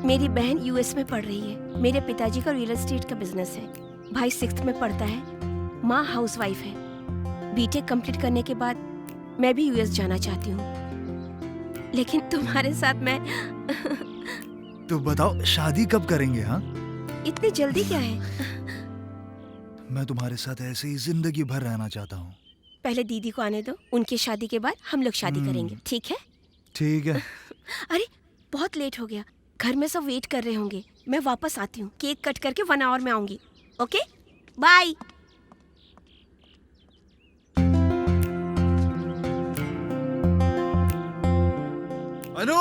मेरी बहन यूएस में पढ़ रही है। मेरे पिताजी का रियल एस्टेट का बिजनेस है। भाई 6th में पढ़ता है। माँ हाउसवाइफ है। बीटेक कंप्लीट करने के बाद मैं भी यूएस जाना चाहती हूँ, लेकिन तुम्हारे साथ मैं तो बताओ शादी कब करेंगे? हाँ, इतनी जल्दी क्या है? मैं तुम्हारे साथ ऐसे ही जिंदगी भर रहना चाहता हूँ। पहले दीदी को आने दो, उनकी शादी के बाद हम लोग शादी करेंगे, ठीक है? ठीक है। अरे बहुत लेट हो गया, घर में सब वेट कर रहे होंगे। मैं वापस आती हूँ, केक कट करके 1 आवर में आऊंगी। Okay, bye. अनु,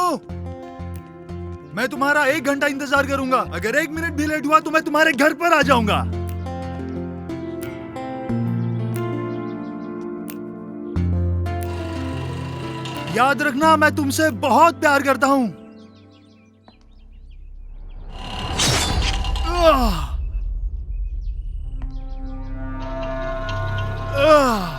मैं तुम्हारा 1 घंटा इंतजार करूंगा। अगर 1 मिनट भी लेट हुआ तो मैं तुम्हारे घर पर आ जाऊंगा। याद रखना, मैं तुमसे बहुत प्यार करता हूं। आह! आह!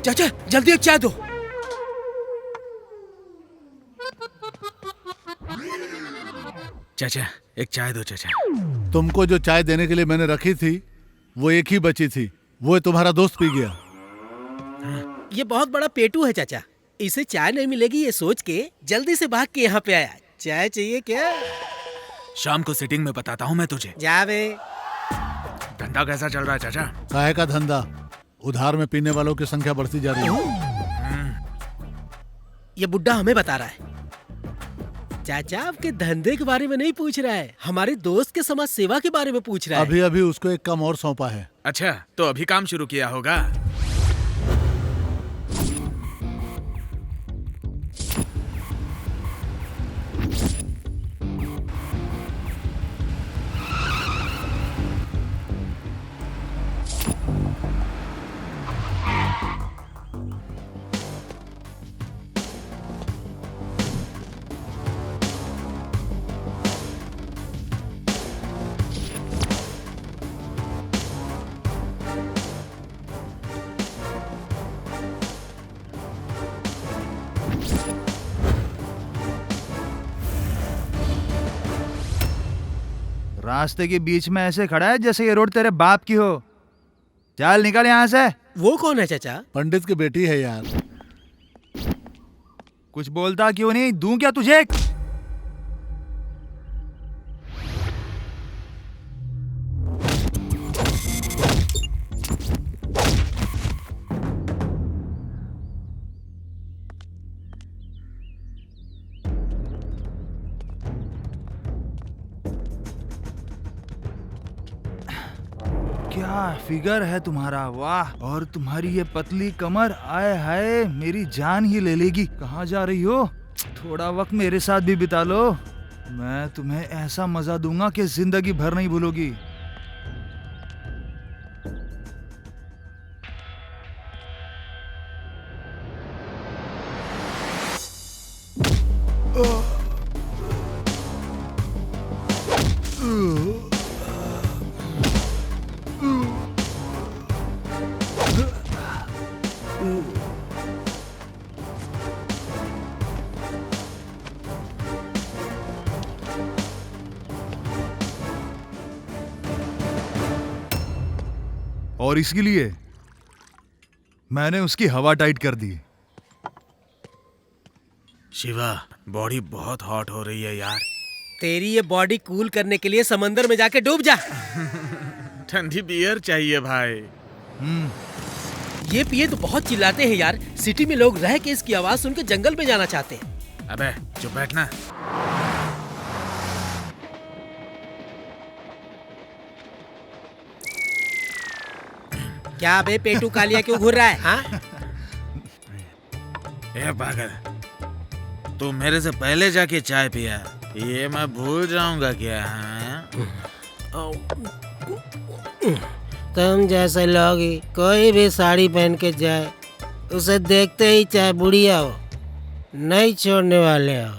चाचा जल्दी एक चाय दो। चाचा एक चाय दो चाचा। तुमको जो चाय देने के लिए मैंने रखी थी वो एक ही बची थी, वो तुम्हारा दोस्त पी गया। ये बहुत बड़ा पेटू है चाचा, इसे चाय नहीं मिलेगी ये सोच के जल्दी से भाग के यहाँ पे आया। चाय चाहिए क्या? शाम को सिटिंग में बताता हूँ मैं तुझे। जा बे। धंधा कैसा चल रहा है चाचा? काहे का धंधा, उधार में पीने वालों की संख्या बढ़ती जा रही है। ये बुड्ढा हमें बता रहा है। चाचा आपके धंधे के बारे में नहीं पूछ रहा है, हमारे दोस्त के समाज सेवा के बारे में पूछ रहा है। अभी अभी उसको एक काम और सौंपा है। अच्छा, तो अभी काम शुरू किया होगा। रास्ते के बीच में ऐसे खड़ा है जैसे ये रोड तेरे बाप की हो। चल निकल यहाँ से। वो कौन है चाचा? पंडित की बेटी है यार। कुछ बोलता क्यों नहीं? दूं क्या तुझे? क्या फिगर है तुम्हारा, वाह! और तुम्हारी ये पतली कमर, आए हाय मेरी जान ही ले लेगी। कहाँ जा रही हो? थोड़ा वक्त मेरे साथ भी बिता लो। मैं तुम्हें ऐसा मजा दूंगा कि जिंदगी भर नहीं भूलोगी। और इसके लिए मैंने उसकी हवा टाइट कर दी। शिवा, बॉडी बहुत हॉट हो रही है यार। तेरी ये बॉडी कूल करने के लिए समंदर में जाके डूब जा। ठंडी बियर चाहिए भाई। ये पिए तो बहुत चिल्लाते हैं यार। सिटी में लोग रह के इसकी आवाज सुन के जंगल में जाना चाहते हैं। अबे चुप बैठना। क्या बे पेटू कालिया क्यों घूर रहा है? हाँ? ए पागल, तू मेरे से पहले जाके चाय पिया, ये मैं भूल जाऊंगा क्या? हाँ? तुम जैसे लोग ही कोई भी साड़ी पहन के जाए, उसे देखते ही चाहे बुढ़िया हो नहीं छोड़ने वाले हो।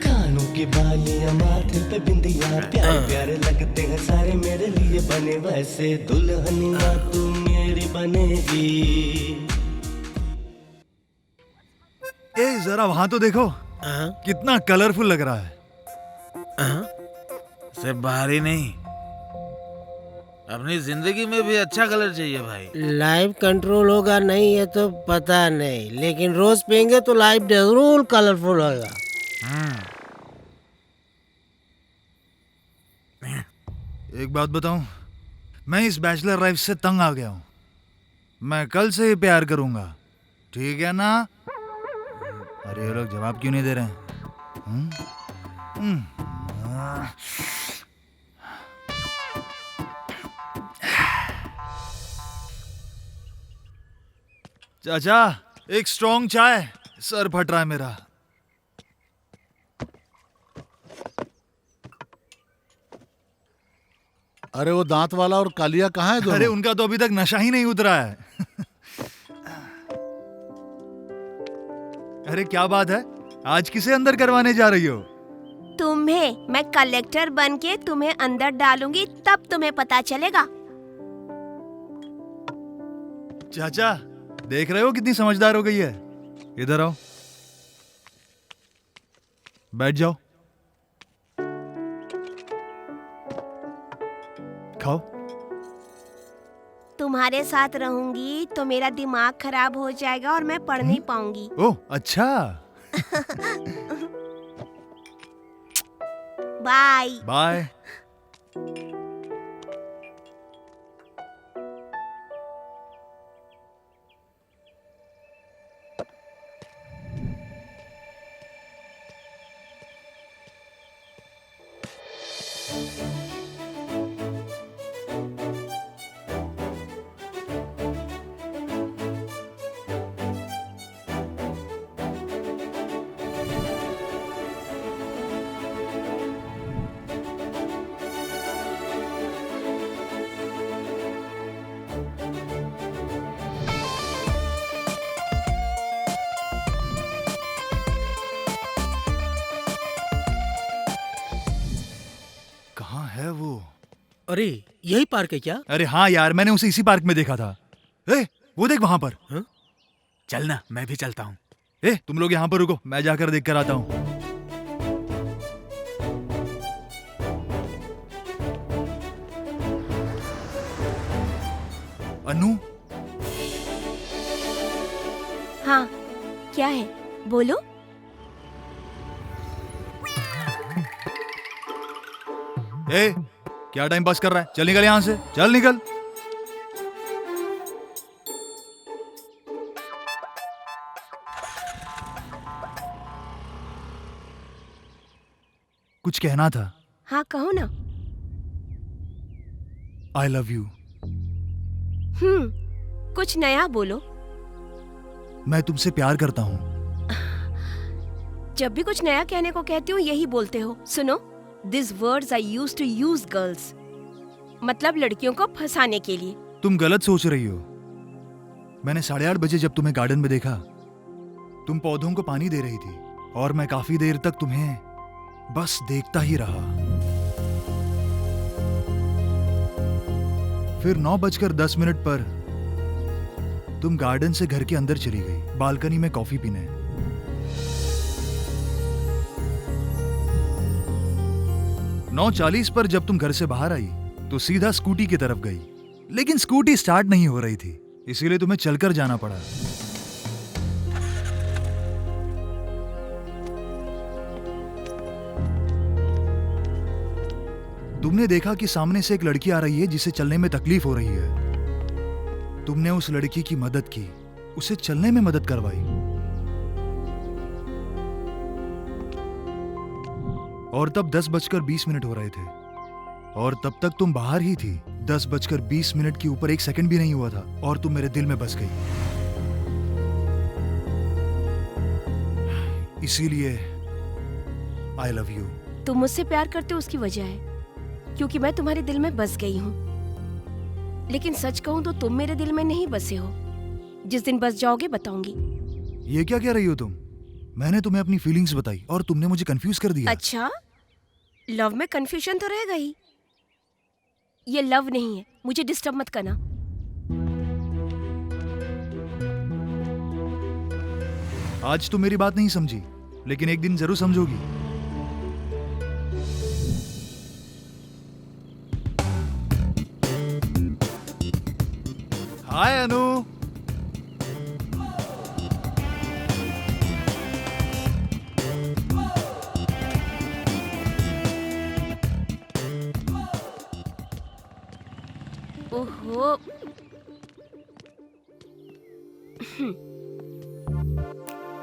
कानों की बालियां माथे पे बिंदिया, प्यारे प्यारे लगते हैं सारे मेरे लिए बने, वैसे दुल्हनिया तू मेरी बनेगी। ए जरा वहां तो देखो, कितना कलरफुल लग रहा है। सिर्फ बाहर ही नहीं, अपनी जिंदगी में भी अच्छा कलर चाहिए भाई। लाइव कंट्रोल होगा नहीं ये तो पता नहीं, लेकिन रोज पियेंगे तो लाइव जरूर कलरफुल होगा। एक बात बताऊं, मैं इस बैचलर लाइफ से तंग आ गया हूं। मैं कल से ही प्यार करूंगा, ठीक है ना? अरे ये लोग जवाब क्यों नहीं दे रहे हैं? चाचा, एक स्ट्रॉन्ग चाय, सर फट रहा है मेरा। अरे वो दांत वाला और कालिया कहाँ है दोनों? अरे उनका तो अभी तक नशा ही नहीं उतरा है। अरे क्या बात है, आज किसे अंदर करवाने जा रही हो? तुम्हें मैं कलेक्टर बन के तुम्हें अंदर डालूंगी, तब तुम्हें पता चलेगा। चाचा, देख रहे हो कितनी समझदार हो गई है? इधर आओ, बैठ जाओ, खाओ। तुम्हारे साथ रहूंगी तो मेरा दिमाग खराब हो जाएगा और मैं पढ़ नहीं पाऊंगी। ओह अच्छा। Bye bye. कहाँ है वो? अरे यही पार्क है क्या? अरे हाँ यार, मैंने उसे इसी पार्क में देखा था। वो देख वहां पर। चल ना, मैं भी चलता हूँ। तुम लोग यहाँ पर रुको, मैं जाकर देख कर आता हूँ। अनु। हाँ, क्या है? बोलो। क्या टाइम पास कर रहा है? चल निकल यहाँ से, चल निकल। कुछ कहना था। हाँ कहो ना। I love you. कुछ नया बोलो। मैं तुमसे प्यार करता हूँ। जब भी कुछ नया कहने को कहती हूँ यही बोलते हो। सुनो, this words I use to use girls, मतलब लड़कियों को फंसाने के लिए। तुम गलत सोच रही हो। मैंने 8:30 बजे जब तुम्हें गार्डन में देखा, तुम पौधों को पानी दे रही थी और मैं काफी देर तक तुम्हें बस देखता ही रहा। फिर 9:10 पर तुम गार्डन से घर के अंदर चली गई, बालकनी में कॉफी पीने। 9:40 पर जब तुम घर से बाहर आई तो सीधा स्कूटी की तरफ गई, लेकिन स्कूटी स्टार्ट नहीं हो रही थी, इसीलिए तुम्हें चलकर जाना पड़ा। तुमने देखा कि सामने से एक लड़की आ रही है जिसे चलने में तकलीफ हो रही है। तुमने उस लड़की की मदद की, उसे चलने में मदद करवाई। और तब 10:20 हो रहे थे और तब तक तुम बाहर ही थी। 10:20 के ऊपर 1 सेकंड भी नहीं हुआ था और तुम मेरे दिल में बस गई। इसीलिए आई लव यू। तुम मुझसे प्यार करते हो उसकी वजह है क्योंकि मैं तुम्हारे दिल में बस गई हूँ। लेकिन सच कहूँ तो तुम मेरे दिल में नहीं बसे हो। जिस दिन बस जाओगे बताऊंगी। ये क्या कह रही हो तुम? मैंने तुम्हें अपनी फीलिंग्स बताई और तुमने मुझे कंफ्यूज कर दिया। अच्छा, लव में कंफ्यूजन तो रहेगा ही। ये लव नहीं है, मुझे डिस्टर्ब मत करना। आज तुम मेरी बात नहीं समझी, लेकिन एक दिन जरूर समझोगी। हाय अनु। ओहो,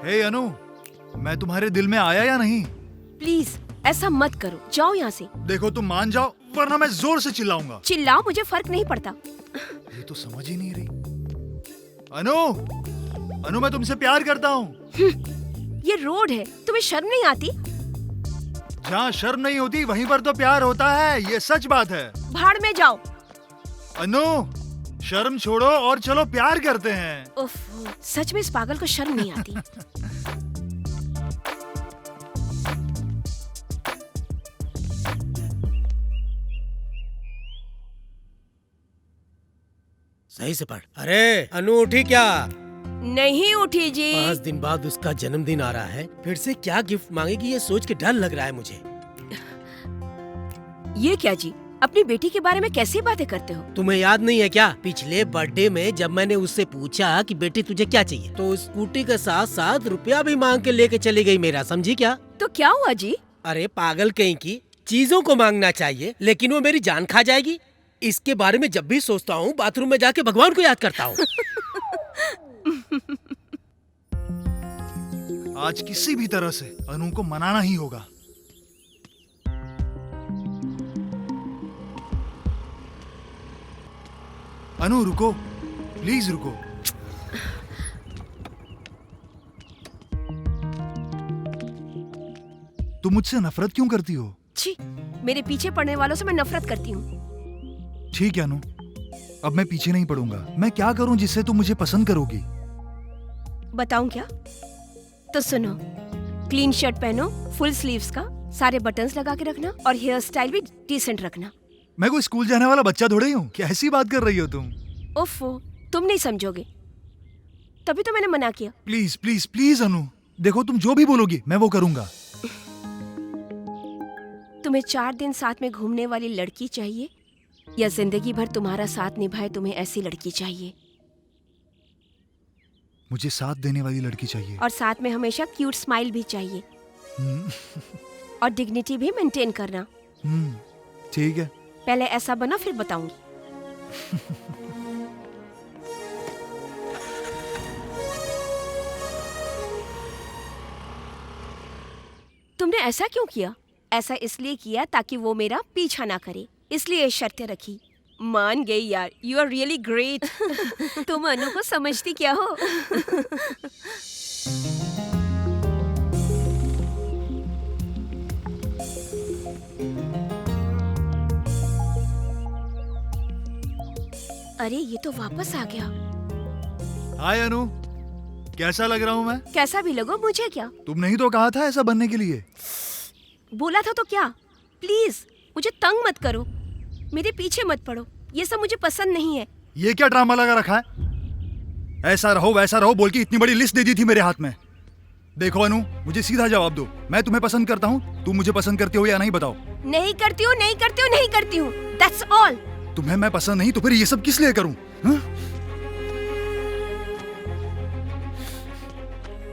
हे अनु, मैं तुम्हारे दिल में आया या नहीं? प्लीज ऐसा मत करो, जाओ यहाँ से। देखो तुम मान जाओ वरना मैं जोर से चिल्लाऊंगा। चिल्लाओ, मुझे फर्क नहीं पड़ता। ये तो समझ ही नहीं रही। अनु, अनु मैं तुमसे प्यार करता हूँ। ये रोड है, तुम्हें शर्म नहीं आती? जहाँ शर्म नहीं होती वहीं पर तो प्यार होता है, ये सच बात है। भाड़ में जाओ। अनु, शर्म छोड़ो और चलो प्यार करते हैं। उफ, सच में इस पागल को शर्म नहीं आती। सही से पढ़। अरे अनु उठी क्या? नहीं उठी जी। 5 दिन बाद उसका जन्मदिन आ रहा है, फिर से क्या गिफ्ट मांगेगी ये सोच के डर लग रहा है मुझे। ये क्या जी, अपनी बेटी के बारे में कैसी बातें करते हो? तुम्हें याद नहीं है क्या, पिछले बर्थडे में जब मैंने उससे पूछा कि बेटी तुझे क्या चाहिए, तो स्कूटी के साथ साथ रुपया भी मांग के लेके चली गई मेरा, समझी क्या? तो क्या हुआ जी? अरे पागल कहीं की, चीजों को मांगना चाहिए लेकिन वो मेरी जान खा जाएगी। इसके बारे में जब भी सोचता हूँ बाथरूम में जाके भगवान को याद करता हूँ। आज किसी भी तरह से अनु को मनाना ही होगा। अनु रुको, प्लीज रुको। तुम मुझसे नफरत क्यों करती हो? छी, मेरे पीछे पड़ने वालों से मैं नफरत करती हूँ। ठीक है अनु, अब मैं पीछे नहीं पड़ूंगा। मैं क्या करूं जिससे तुम मुझे पसंद करोगी? बताऊं क्या? तो सुनो, क्लीन शर्ट पहनो, फुल स्लीव्स का, सारे बटन्स लगा के रखना और हेयर स्टाइल भी डिसेंट रखना। मैं कोई स्कूल जाने वाला बच्चा थोड़ी हूँ, कैसी बात कर रही हो तुम? ओफो, तुम नहीं समझोगे, तभी तो मैंने मना किया। प्लीज प्लीज प्लीज अनु, देखो तुम जो भी बोलोगी मैं वो करूंगा। तुम्हें 4 दिन साथ में घूमने वाली लड़की चाहिए या जिंदगी भर तुम्हारा साथ निभाए तुम्हें ऐसी लड़की चाहिए? मुझे साथ देने वाली लड़की चाहिए। और साथ में हमेशा क्यूट स्माइल भी चाहिए और डिग्निटी भी मेंटेन करना। ठीक है। पहले ऐसा बना फिर बताऊंगी। तुमने ऐसा क्यों किया? ऐसा इसलिए किया ताकि वो मेरा पीछा ना करे, इसलिए ये शर्तें रखी। मान गई यार, यू आर रियली ग्रेट। तुम अनु को समझती क्या हो? अरे ये तो वापस आ गया। हाय अनु, कैसा लग रहा हूँ मैं? कैसा भी लगो, मुझे क्या। तुम नहीं तो कहा था ऐसा बनने के लिए? बोला था तो क्या। प्लीज मुझे तंग मत करो, मेरे पीछे मत पड़ो, ये सब मुझे पसंद नहीं है। ये क्या ड्रामा लगा रखा है? ऐसा रहो वैसा रहो बोल के इतनी बड़ी लिस्ट दे दी थी मेरे हाथ में। देखो अनु, मुझे सीधा जवाब दो, मैं तुम्हें पसंद करता हूँ, तुम मुझे पसंद करते हो या नहीं बताओ। नहीं करती हूँ, नहीं करती हूँ, नहीं करती हूँ, दैट्स ऑल। तुम्हें मैं पसंद नहीं तो फिर ये सब किस लिए करूं? हा?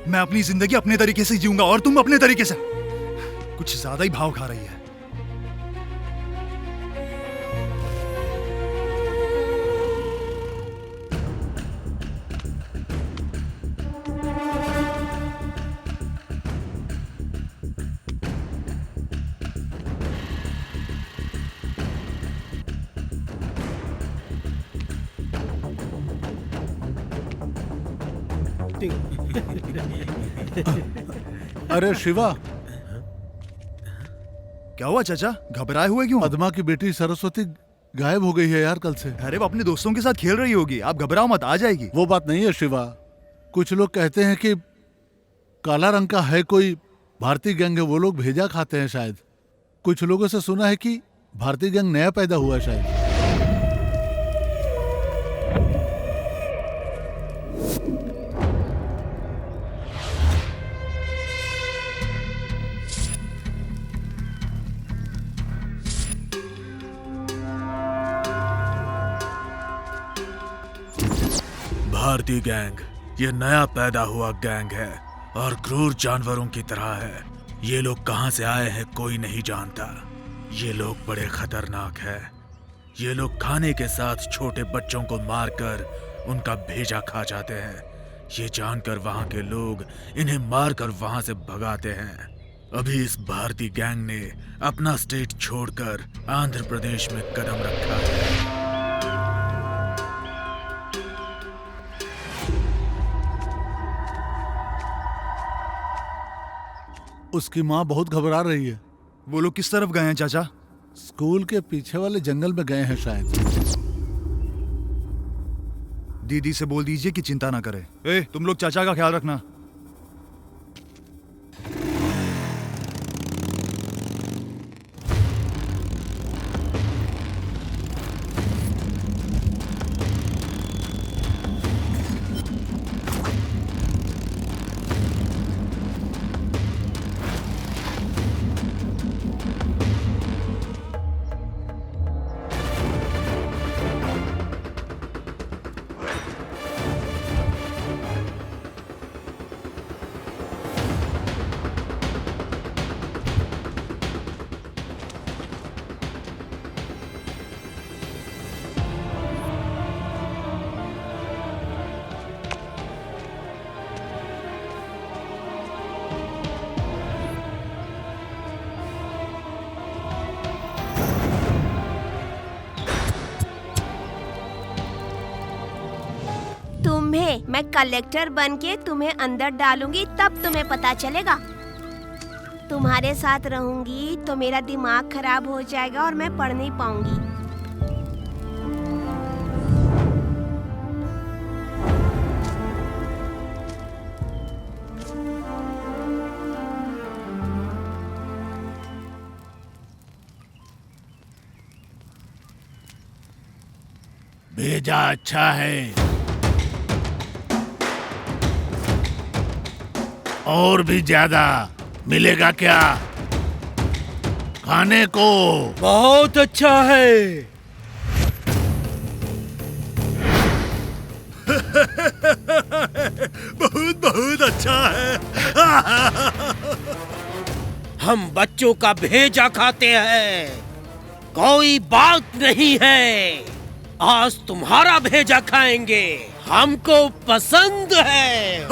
मैं अपनी जिंदगी अपने तरीके से जीऊंगा और तुम अपने तरीके से। कुछ ज्यादा ही भाव खा रही है। अरे शिवा, क्या हुआ चाचा, घबराए हुए क्यों? पद्मा की बेटी सरस्वती गायब हो गई है यार कल से। अरे वो अपने दोस्तों के साथ खेल रही होगी, आप घबराओ मत, आ जाएगी। वो बात नहीं है शिवा, कुछ लोग कहते हैं कि काला रंग का है कोई भारतीय गैंग है, वो लोग भेजा खाते हैं शायद। कुछ लोगों से सुना है कि भारतीय गैंग नया पैदा हुआ है शायद। भारतीय गैंग ये नया पैदा हुआ गैंग है और क्रूर जानवरों की तरह है। ये लोग कहां से आए हैं कोई नहीं जानता। ये लोग बड़े खतरनाक हैं। ये लोग खाने के साथ छोटे बच्चों को मारकर उनका भेजा खा जाते हैं। ये जानकर वहां के लोग इन्हें मारकर वहां से भगाते हैं। अभी इस भारतीय गैंग ने अपना स्टेट छोड़कर आंध्र प्रदेश में कदम रखा है। उसकी माँ बहुत घबरा रही है। वो लोग किस तरफ गए हैं चाचा? स्कूल के पीछे वाले जंगल में गए हैं शायद। दीदी से बोल दीजिए कि चिंता ना करे। ए, तुम लोग चाचा का ख्याल रखना। मैं कलेक्टर बनके तुम्हें अंदर डालूंगी, तब तुम्हें पता चलेगा। तुम्हारे साथ रहूंगी तो मेरा दिमाग खराब हो जाएगा और मैं पढ़ नहीं पाऊंगी। भेजा अच्छा है, और भी ज्यादा मिलेगा क्या खाने को? बहुत अच्छा है। बहुत बहुत अच्छा है। हम बच्चों का भेजा खाते हैं, कोई बात नहीं है। आज तुम्हारा भेजा खाएंगे, हमको पसंद है।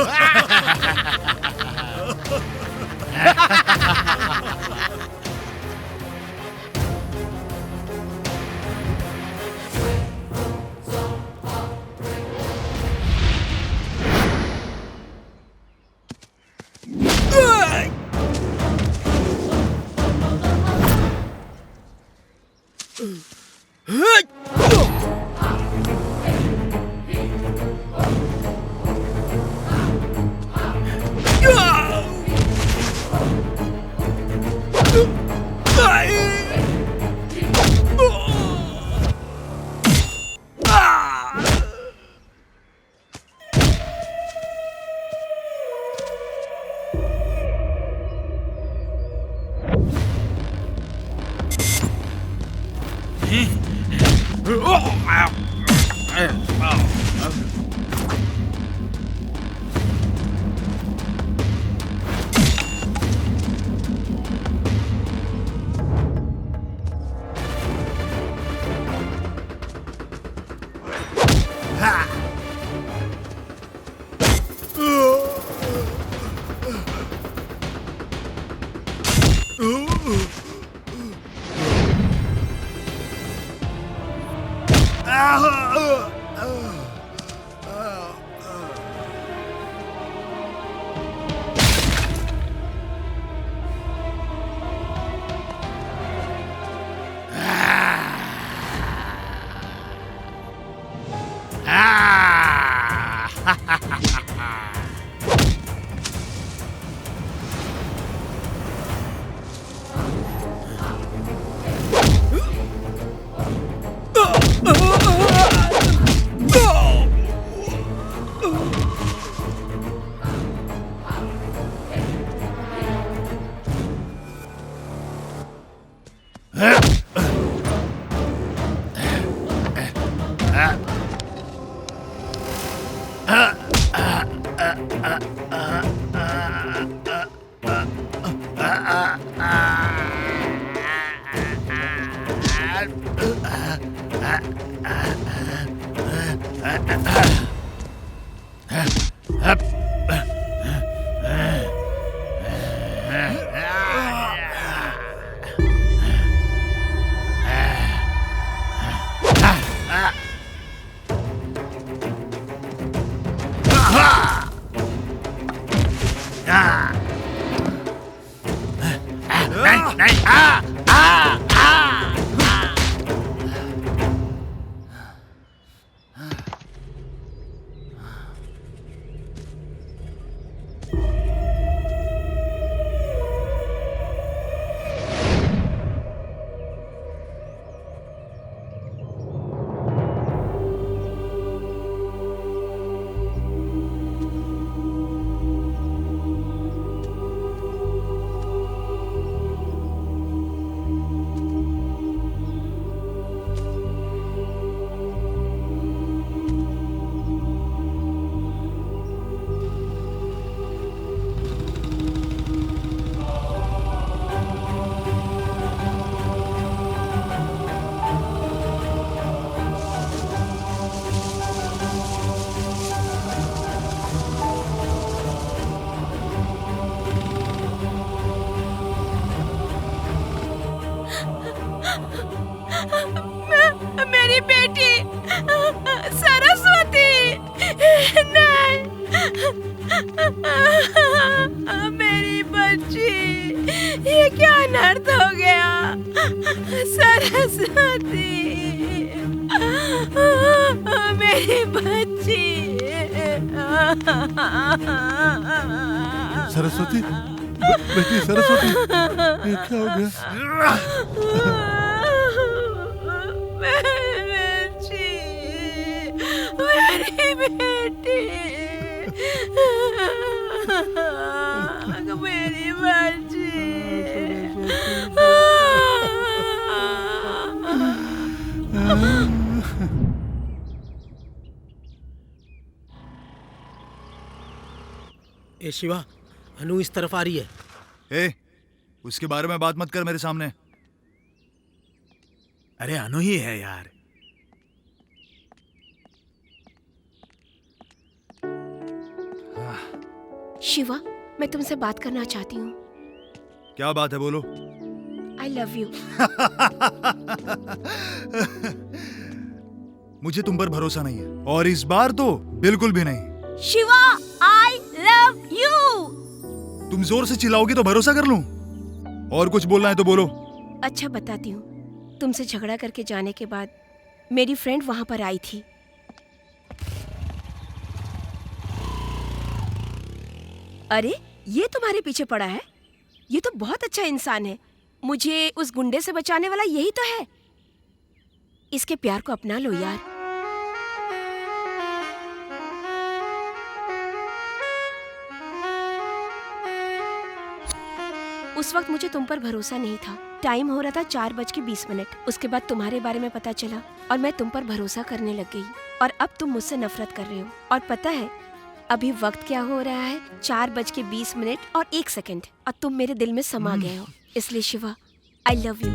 मेरी बेटी सरस्वती, नहीं, मेरी बच्ची, ये क्या अनर्थ हो गया? सरस्वती, मेरी बच्ची। सरस्वती, बेटी सरस्वती, ये क्या हो गया? मेरी बेटी, मेरी बच्ची। ए शिवा, अनु इस तरफ आ रही है। ए, उसके बारे में बात मत कर मेरे सामने। अरे अनु ही है यार। शिवा, मैं तुमसे बात करना चाहती हूँ। क्या बात है, बोलो। I love you. मुझे तुम पर भरोसा नहीं है, और इस बार तो बिल्कुल भी नहीं। Shiva, I love you. तुम जोर से चिल्लाओगी तो भरोसा कर लूं? और कुछ बोलना है तो बोलो। अच्छा, बताती हूँ। तुमसे झगड़ा करके जाने के बाद मेरी फ्रेंड वहां पर आई थी। अरे ये तुम्हारे पीछे पड़ा है? ये तो बहुत अच्छा इंसान है। मुझे उस गुंडे से बचाने वाला यही तो है। इसके प्यार को अपना लो यार। उस वक्त मुझे तुम पर भरोसा नहीं था। टाइम हो रहा था 4:20। उसके बाद तुम्हारे बारे में पता चला और मैं तुम पर भरोसा करने लग गई। और अब तुम मुझसे नफरत कर रहे हो। और पता है अभी वक्त क्या हो रहा है? 4:20 और 1 सेकंड। और तुम मेरे दिल में समा गए हो। इसलिए शिवा, आई लव यू।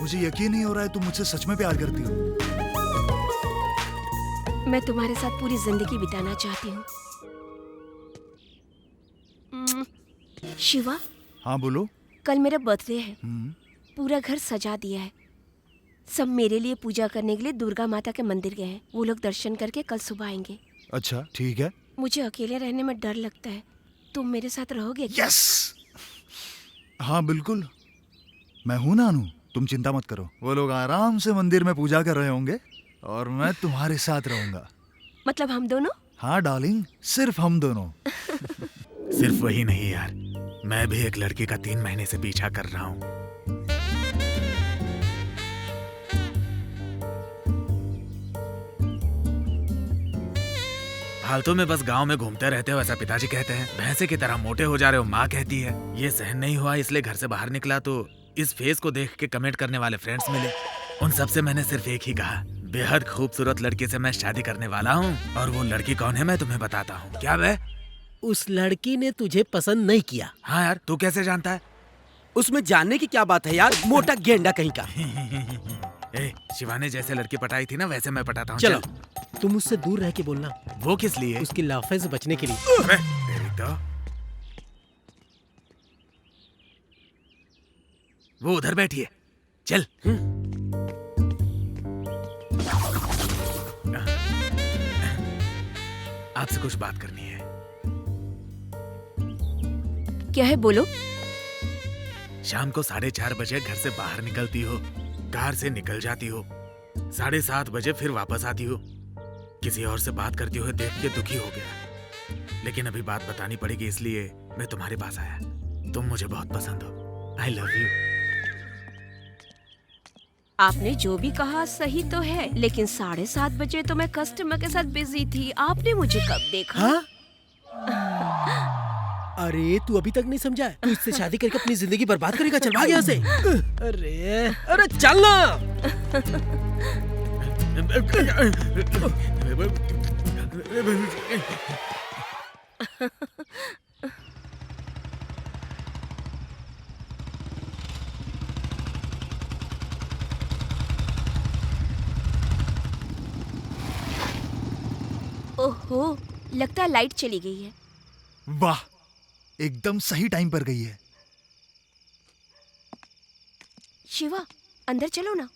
मुझे यकीन नहीं हो रहा है तुम मुझसे सच में प्यार करती हो। मैं तुम्हारे साथ पूरी जिंदगी बिताना चाहती हूँ। शिवा, हाँ बोलो। कल मेरा बर्थडे है। हम्म, पूरा घर सजा दिया है। सब मेरे लिए पूजा करने के लिए दुर्गा माता के मंदिर गए हैं। वो लोग दर्शन करके कल सुबह आएंगे। अच्छा ठीक है। मुझे अकेले रहने में डर लगता है। तुम मेरे साथ रहोगे क्या? यस, हाँ बिल्कुल, मैं हूं नानू, तुम चिंता मत करो। वो लोग आराम से मंदिर में पूजा कर रहे होंगे और मैं तुम्हारे साथ रहूंगा। मतलब हम दोनों? हाँ डार्लिंग, सिर्फ हम दोनों। सिर्फ वही नहीं यार, मैं भी एक लड़की का 3 महीने से पीछा कर रहा हूँ। फालतू में बस गांव में घूमते रहते हो ऐसा पिताजी कहते हैं। भैंसे की तरह मोटे हो जा रहे हो माँ कहती है। ये सहन नहीं हुआ इसलिए घर से बाहर निकला तो इस फेस को देख के कमेंट करने वाले फ्रेंड्स मिले। उन सब से मैंने सिर्फ एक ही कहा, बेहद खूबसूरत लड़की से मैं शादी करने वाला हूँ। और वो लड़की कौन है मैं तुम्हें बताता हूँ। क्या बे? उस लड़की ने तुझे पसंद नहीं किया? हाँ यार, तू कैसे जानता है? उसमें जानने की क्या बात है यार, मोटा गेंडा कहीं का। ए, शिवा ने जैसे लड़की पटाई थी ना वैसे मैं पटाता हूँ। चलो तुम उससे दूर रह के बोलना। वो किस लिए? उसकी लाफे से बचने के लिए। अबे, तेरी तो। वो उधर बैठी है, चल। आपसे कुछ बात करनी है। क्या है, बोलो। शाम को 4:30 बजे घर से बाहर निकलती हो, कार से निकल जाती हो, 7:30 बजे फिर वापस आती हो। किसी और से बात करती हुए देख के दुखी हो गया, लेकिन अभी बात बतानी पड़ेगी इसलिए मैं तुम्हारे पास आया। तुम मुझे बहुत पसंद हो। I love you. आपने जो भी कहा सही तो है, लेकिन 7:30 बजे तो मैं कस्टमर के साथ बिजी थी। आपने मुझे कब देखा? हाँ? अरे तू अभी तक नहीं समझा है? तू इससे शादी करके अपनी जिंदगी बर्बाद करेगा। चल भाग यहाँ से। अरे चल ना। ओहो, लगता है लाइट चली गई है। वाह, एकदम सही टाइम पर गई है। शिवा, अंदर चलो ना।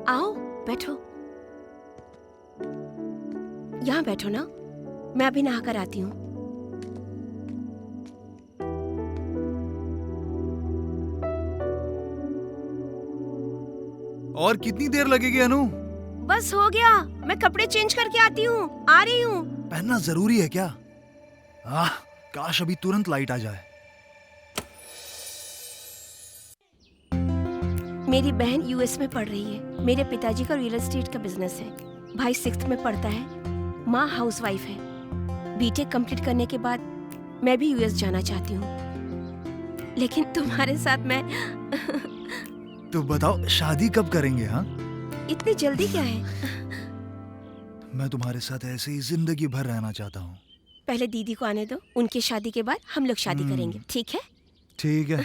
आओ बैठो। यहाँ बैठो ना, मैं अभी नहा कर आती हूँ। और कितनी देर लगेगी अनु? बस हो गया, मैं कपड़े चेंज करके आती हूँ। आ रही हूँ। पहनना जरूरी है क्या? काश अभी तुरंत लाइट आ जाए। मेरी बहन यूएस में पढ़ रही है। मेरे पिताजी का रियल एस्टेट का बिजनेस है। भाई 6th में पढ़ता है। माँ हाउसवाइफ है। बीटेक कंप्लीट करने के बाद मैं भी यूएस जाना चाहती हूँ, लेकिन तुम्हारे साथ मैं तो बताओ शादी कब करेंगे? हाँ, इतनी जल्दी क्या है? मैं तुम्हारे साथ ऐसे ही जिंदगी भर रहना चाहता हूँ। पहले दीदी को आने दो, उनकी शादी के बाद हम लोग शादी करेंगे, ठीक है? ठीक है।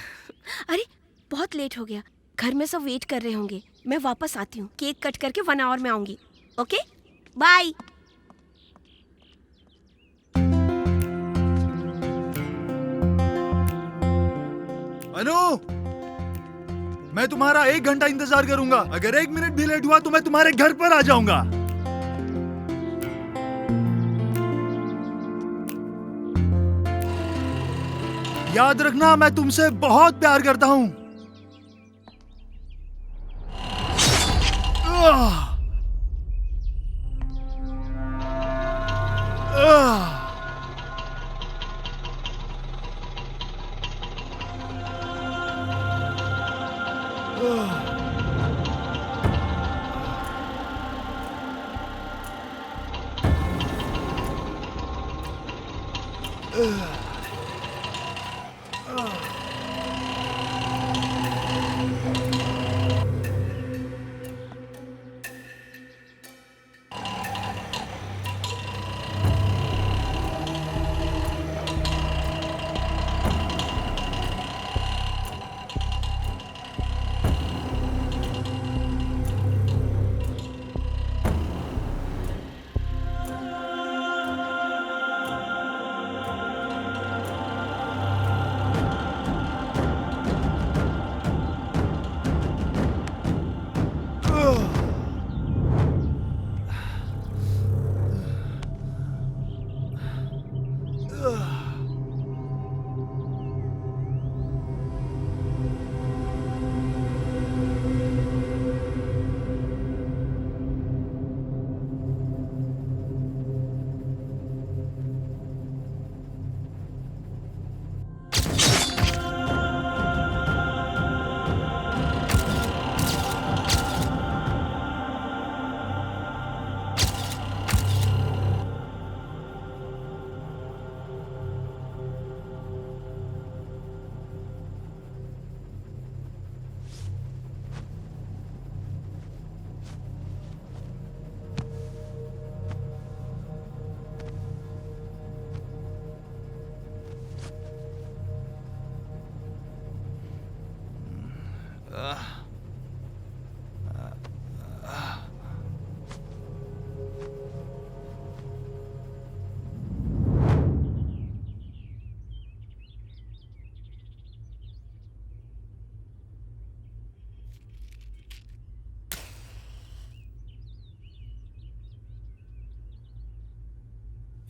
अरे बहुत लेट हो गया, घर में सब वेट कर रहे होंगे। मैं वापस आती हूँ, केक कट करके 1 आवर में आऊंगी। Okay, bye. अनु, मैं तुम्हारा 1 घंटा इंतजार करूंगा। अगर 1 मिनट भी लेट हुआ तो मैं तुम्हारे घर पर आ जाऊंगा। याद रखना, मैं तुमसे बहुत प्यार करता हूं।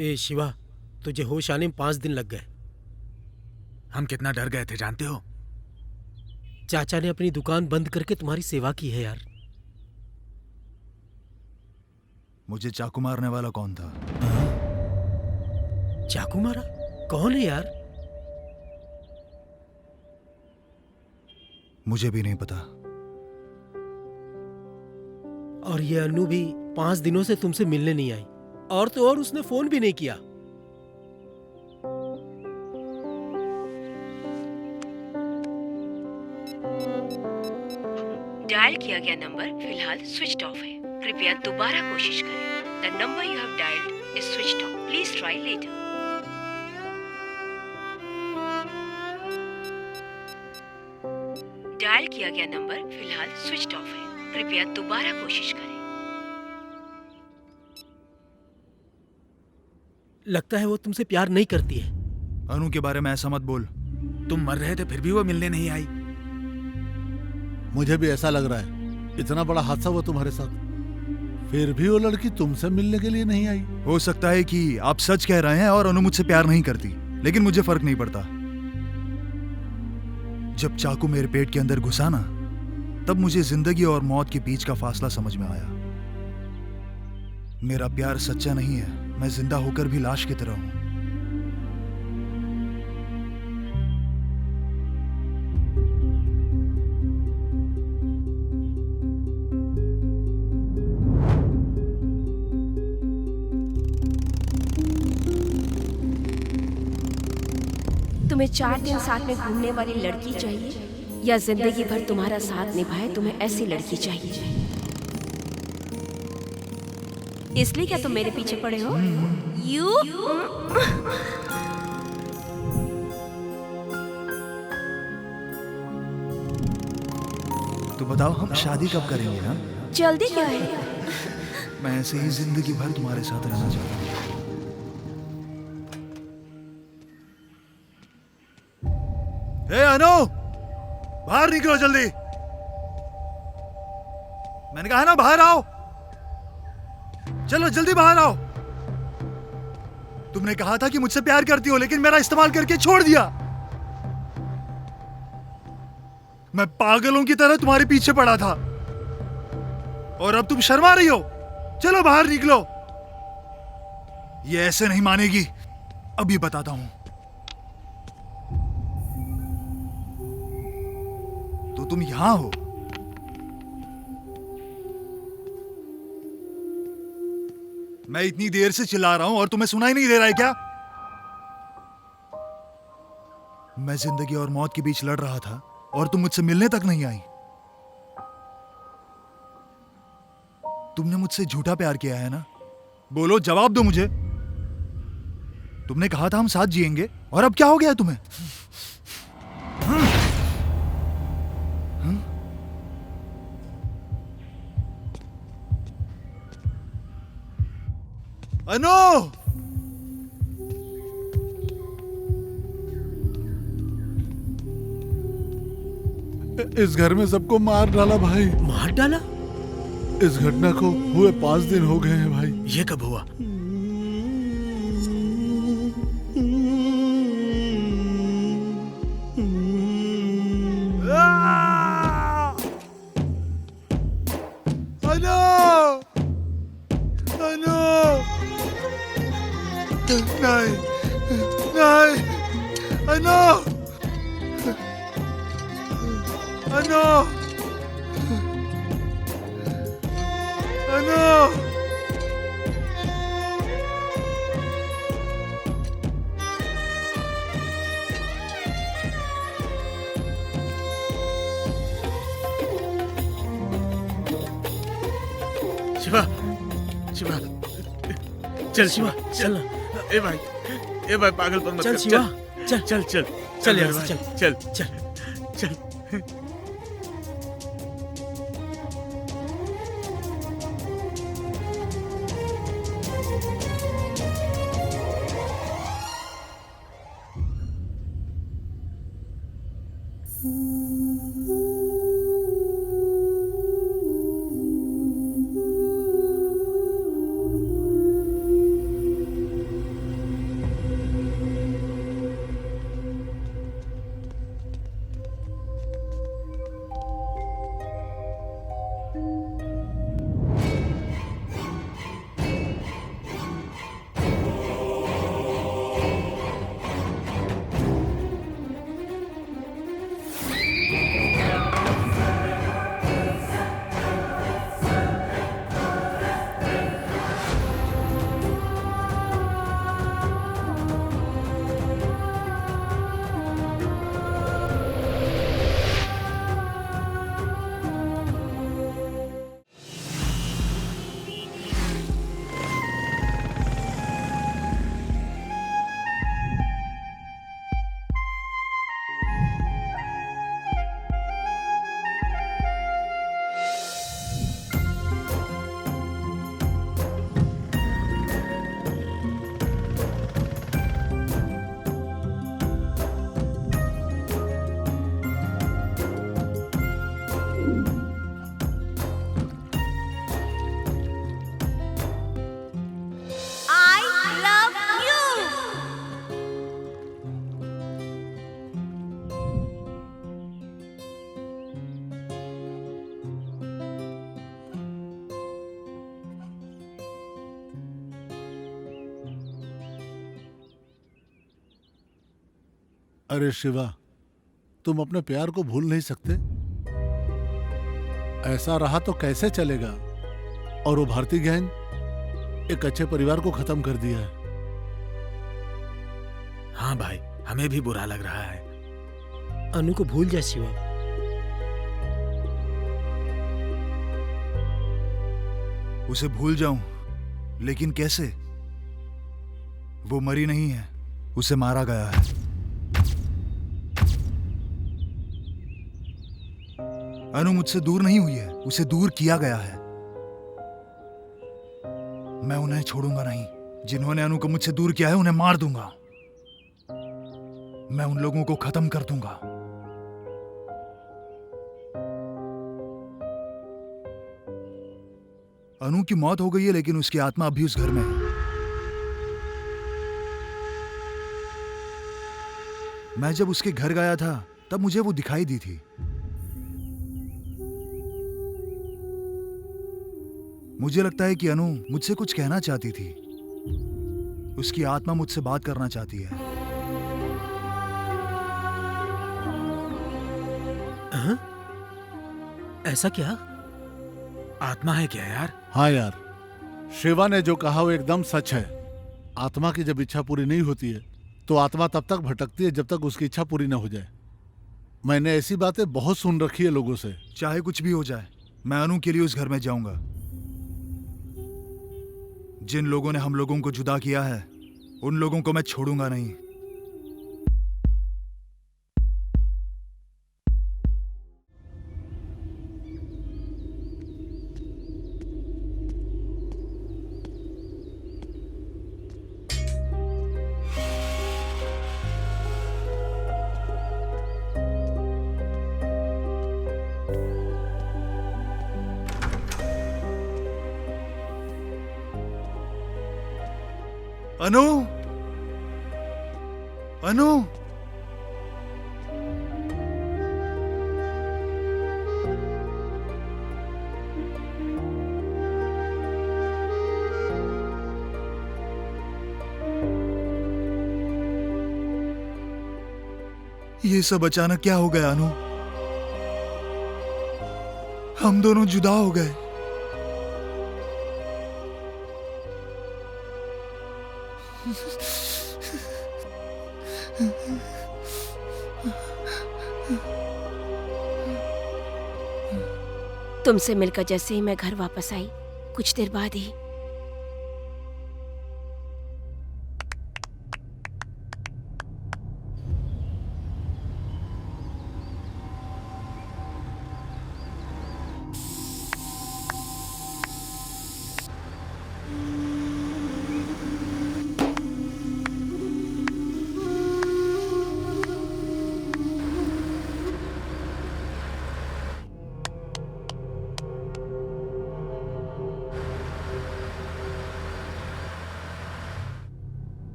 ए शिवा, तुझे होश आने में 5 दिन लग गए। हम कितना डर गए थे जानते हो? चाचा ने अपनी दुकान बंद करके तुम्हारी सेवा की है यार। मुझे चाकू मारने वाला कौन था? चाकू मारा? कौन है यार? मुझे भी नहीं पता। और ये अनु भी 5 दिनों से तुमसे मिलने नहीं आई, और तो और उसने फोन भी नहीं किया। डायल किया गया नंबर फिलहाल स्विच ऑफ है, कृपया दोबारा कोशिश करें। The number you have dialled is switched off, please try later. Dial किया गया नंबर फिलहाल स्विच ऑफ है, कृपया दोबारा कोशिश करें। लगता है वो तुमसे प्यार नहीं करती है। अनु के बारे में ऐसा मत बोल। तुम मर रहे थे फिर भी वो मिलने नहीं आई। मुझे भी ऐसा लग रहा है, इतना बड़ा हादसा हुआ तुम्हारे साथ, फिर भी वो लड़की तुमसे मिलने के लिए नहीं आई। हो सकता है कि आप सच कह रहे हैं और अनु मुझसे प्यार नहीं करती, लेकिन मुझे फर्क नहीं पड़ता। जब चाकू मेरे पेट के अंदर घुसा ना, तब मुझे जिंदगी और मौत के बीच का फासला समझ में आया। मेरा प्यार सच्चा नहीं है, मैं जिंदा होकर भी लाश की तरह हूं। तुम्हें 4 दिन साथ में घूमने वाली लड़की चाहिए या जिंदगी भर तुम्हारा साथ निभाए तुम्हें ऐसी लड़की चाहिए? इसलिए क्या तुम मेरे पीछे पड़े हो? यू तो बताओ, हम शादी कब करेंगे? हाँ, जल्दी क्या है? मैं ऐसे ही जिंदगी भर तुम्हारे साथ रहना चाहता हूँ। हे अनु, बाहर निकलो जल्दी। मैंने कहा ना बाहर आओ। चलो जल्दी बाहर आओ। तुमने कहा था कि मुझसे प्यार करती हो, लेकिन मेरा इस्तेमाल करके छोड़ दिया। मैं पागलों की तरह तुम्हारे पीछे पड़ा था और अब तुम शर्मा रही हो। चलो बाहर निकलो। ये ऐसे नहीं मानेगी, अभी बताता हूं। तो तुम यहां हो। मैं इतनी देर से चिल्ला रहा हूं और तुम्हें सुनाई नहीं दे रहा है क्या? मैं जिंदगी और मौत के बीच लड़ रहा था और तुम मुझसे मिलने तक नहीं आई। तुमने मुझसे झूठा प्यार किया है ना? बोलो, जवाब दो मुझे। तुमने कहा था हम साथ जिएंगे, और अब क्या हो गया तुम्हें? अनु! इस घर में सबको मार डाला भाई। मार डाला? इस घटना को हुए 5 दिन हो गए हैं भाई। ये कब हुआ? अनु! अनु! नहीं, नहीं, अनु! अनु! अनु! शिवा, शिवा, चल शिवा, चल। ए भाई पागलपन मत चल कर। शिवा, चल चल चल चल यहाँ मेरे से, भाई, चल चल चल। चल। अरे शिवा, तुम अपने प्यार को भूल नहीं सकते? ऐसा रहा तो कैसे चलेगा? और वो भारतीय गैंग एक अच्छे परिवार को खत्म कर दिया है। हाँ भाई, हमें भी बुरा लग रहा है। अनु को भूल जा शिवा। उसे भूल जाऊं, लेकिन कैसे? वो मरी नहीं है, उसे मारा गया है। अनु मुझसे दूर नहीं हुई है, उसे दूर किया गया है। मैं उन्हें छोड़ूंगा नहीं। जिन्होंने अनु को मुझसे दूर किया है उन्हें मार दूंगा। मैं उन लोगों को खत्म कर दूंगा। अनु की मौत हो गई है, लेकिन उसकी आत्मा अभी उस घर में है। मैं जब उसके घर गया था तब मुझे वो दिखाई दी थी। मुझे लगता है कि अनु मुझसे कुछ कहना चाहती थी। उसकी आत्मा मुझसे बात करना चाहती है। हाँ? ऐसा क्या? आत्मा है क्या यार? हाँ यार, शिवा ने जो कहा वो एकदम सच है। आत्मा की जब इच्छा पूरी नहीं होती है तो आत्मा तब तक भटकती है जब तक उसकी इच्छा पूरी न हो जाए। मैंने ऐसी बातें बहुत सुन रखी है लोगों से। चाहे कुछ भी हो जाए, मैं अनु के लिए उस घर में जाऊंगा। जिन लोगों ने हम लोगों को जुदा किया है, उन लोगों को मैं छोड़ूंगा नहीं। अनु, अनु, ये सब अचानक क्या हो गया अनु? हम दोनों जुदा हो गए। तुमसे मिलकर जैसे ही मैं घर वापस आई, कुछ देर बाद ही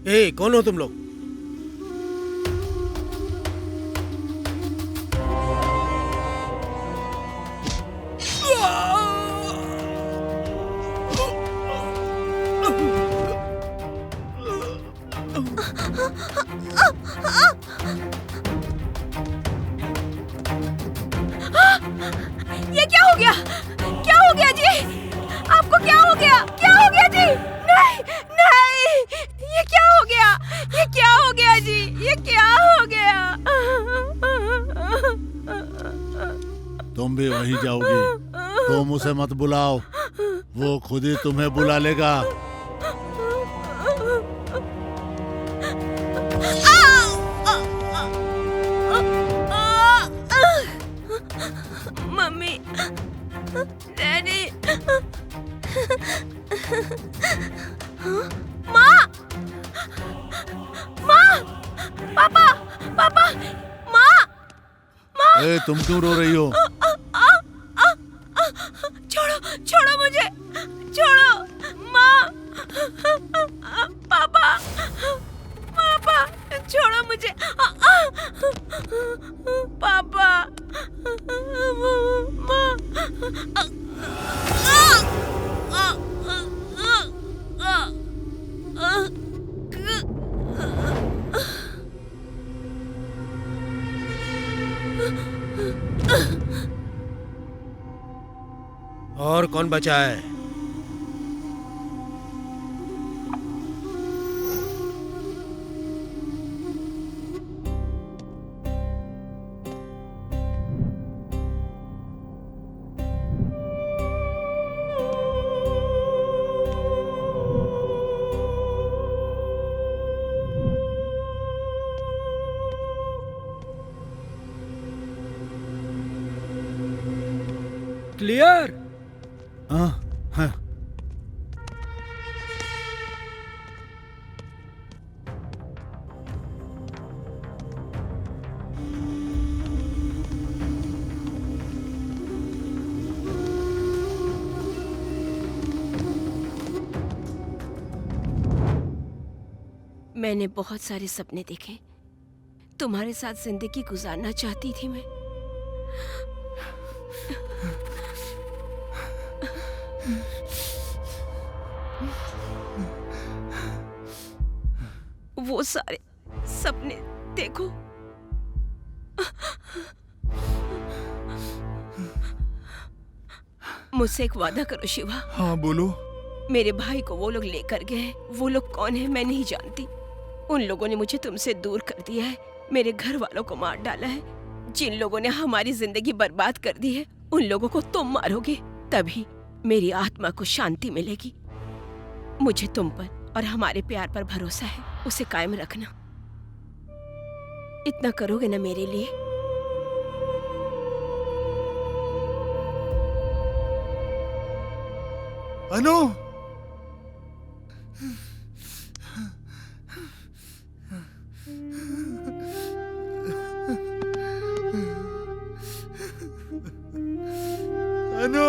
ए, कौन हो तुम लोग? ये क्या हो गया? क्या हो गया जी? आपको क्या हो गया? क्या हो गया जी? नहीं, नहीं, ये क्या हो गया? ये क्या हो गया जी? ये क्या हो गया? तुम भी वहीं जाओगी। तुम उसे मत बुलाओ, वो खुद ही तुम्हें बुला लेगा। मम्मी, डैडी, माँ, माँ, पापा, पापा, माँ, माँ। ए, तुम क्यों रो रही हो? छोड़ो, छोड़ो मुझे, छोड़ो, माँ, पापा, पापा, छोड़ो मुझे, पापा, माँ। और कौन बचा है? क्लियर। हाँ हाँ। मैंने बहुत सारे सपने देखे। तुम्हारे साथ जिंदगी गुजारना चाहती थी मैं। वो सारे सपने देखो। मुझसे एक वादा करो शिवा। हाँ बोलो। मेरे भाई को वो लोग लेकर गए। वो लोग कौन है मैं नहीं जानती। उन लोगों ने मुझे तुमसे दूर कर दिया है। मेरे घर वालों को मार डाला है। जिन लोगों ने हमारी जिंदगी बर्बाद कर दी है उन लोगों को तुम मारोगे, तभी मेरी आत्मा को शांति मिलेगी। मुझे तुम पर और हमारे प्यार पर भरोसा है, उसे कायम रखना। इतना करोगे ना मेरे लिए? अनु, अनु,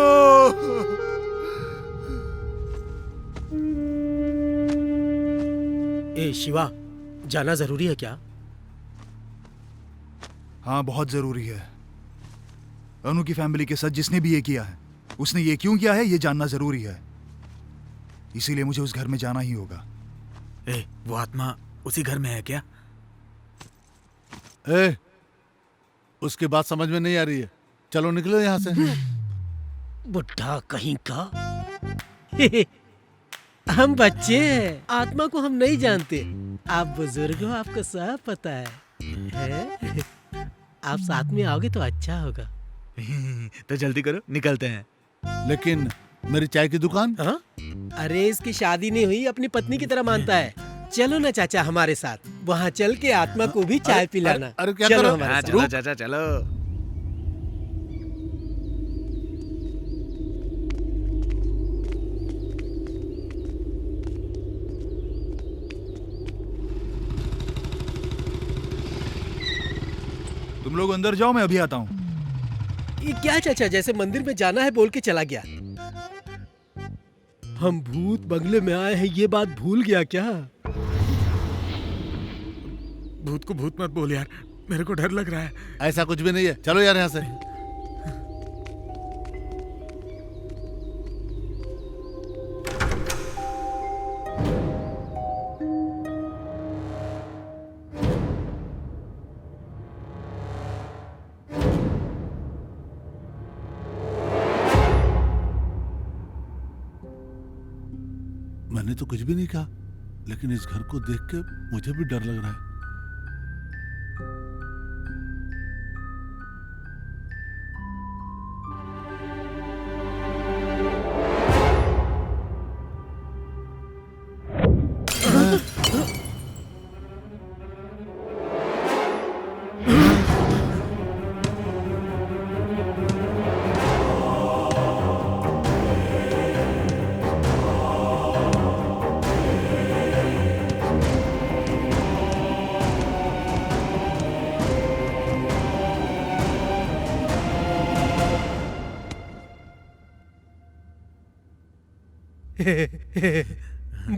ए शिवा, जाना जरूरी है क्या? हाँ बहुत जरूरी है। अनु की फैमिली के साथ जिसने भी ये किया है, उसने ये क्यों किया है ये जानना जरूरी है। इसीलिए मुझे उस घर में जाना ही होगा। वो आत्मा उसी घर में है क्या? उसकी बात समझ में नहीं आ रही है। चलो निकलो यहाँ से। बुढ़ा कहीं का। हम बच्चे हैं, आत्मा को हम नहीं जानते। आप बुजुर्ग हो, आपको सब पता है? आप साथ में आओगे तो अच्छा होगा। तो जल्दी करो, निकलते हैं। लेकिन मेरी चाय की दुकान? हाँ? अरे इसकी शादी नहीं हुई, अपनी पत्नी की तरह मानता है। चलो ना चाचा हमारे साथ, वहाँ चल के आत्मा को भी चाय पिलाना। अरे क्या चलो करो? हमारे साथ। चलो चाचा चलो। तुम लोग अंदर जाओ, मैं अभी आता हूँ। ये क्या चाचा, जैसे मंदिर में जाना है बोल के चला गया। हम भूत बंगले में आए हैं ये बात भूल गया क्या? भूत को भूत मत बोल यार, मेरे को डर लग रहा है। ऐसा कुछ भी नहीं है, चलो यार यहाँ से। मैंने तो कुछ भी नहीं कहा, लेकिन इस घर को देख के मुझे भी डर लग रहा है।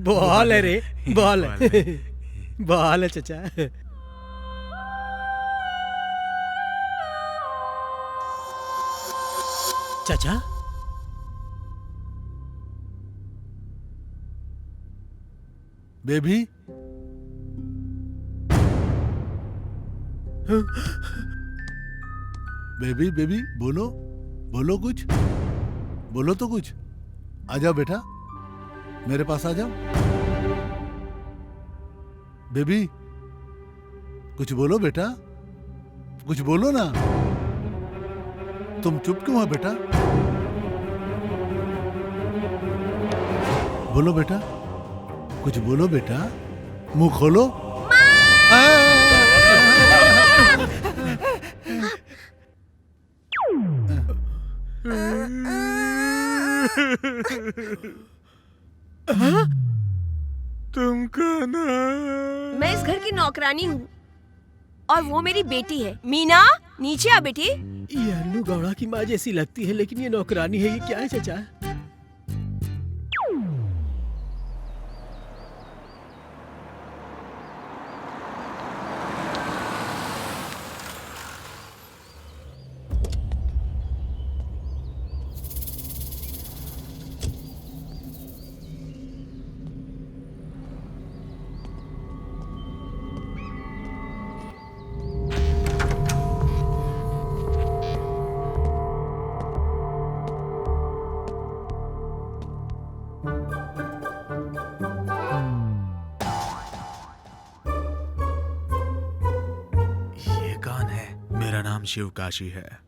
बॉल है रे, बॉल है। बॉल है चाचा। चाचा बेबी, बेबी बेबी बोलो, बोलो कुछ, बोलो तो कुछ। आ जाओ बेटा, मेरे पास आ जाओ। बेबी कुछ बोलो बेटा, कुछ बोलो ना। तुम चुप क्यों हो बेटा? बोलो बेटा, कुछ बोलो बेटा, मुंह खोलो। तुम कौन हो? मैं इस घर की नौकरानी हूँ और वो मेरी बेटी है। मीना, नीचे आ बेटी। ये अन्नू गौड़ा की माँ जैसी लगती है, लेकिन ये नौकरानी है। ये क्या है चाचा? ये कौन है? मेरा नाम शिवकाशी है।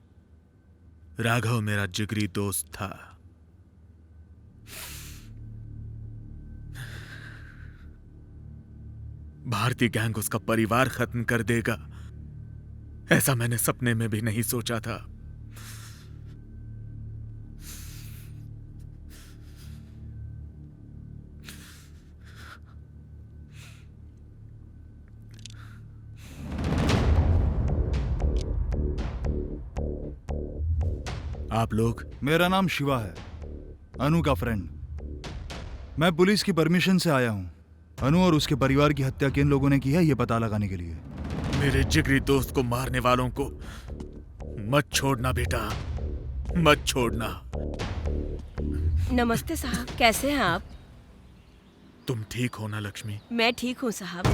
राघव मेरा जिगरी दोस्त था। भारतीय गैंग उसका परिवार खत्म कर देगा, ऐसा मैंने सपने में भी नहीं सोचा था। आप लोग? मेरा नाम शिवा है, अनु का फ्रेंड। मैं पुलिस की परमिशन से आया हूँ। अनु और उसके परिवार की हत्या किन लोगों ने की है ये पता लगाने के लिए। मेरे जिगरी दोस्त को मारने वालों को मत छोड़ना बेटा, मत छोड़ना। नमस्ते साहब, कैसे हैं आप? तुम ठीक हो ना लक्ष्मी? मैं ठीक हूँ साहब।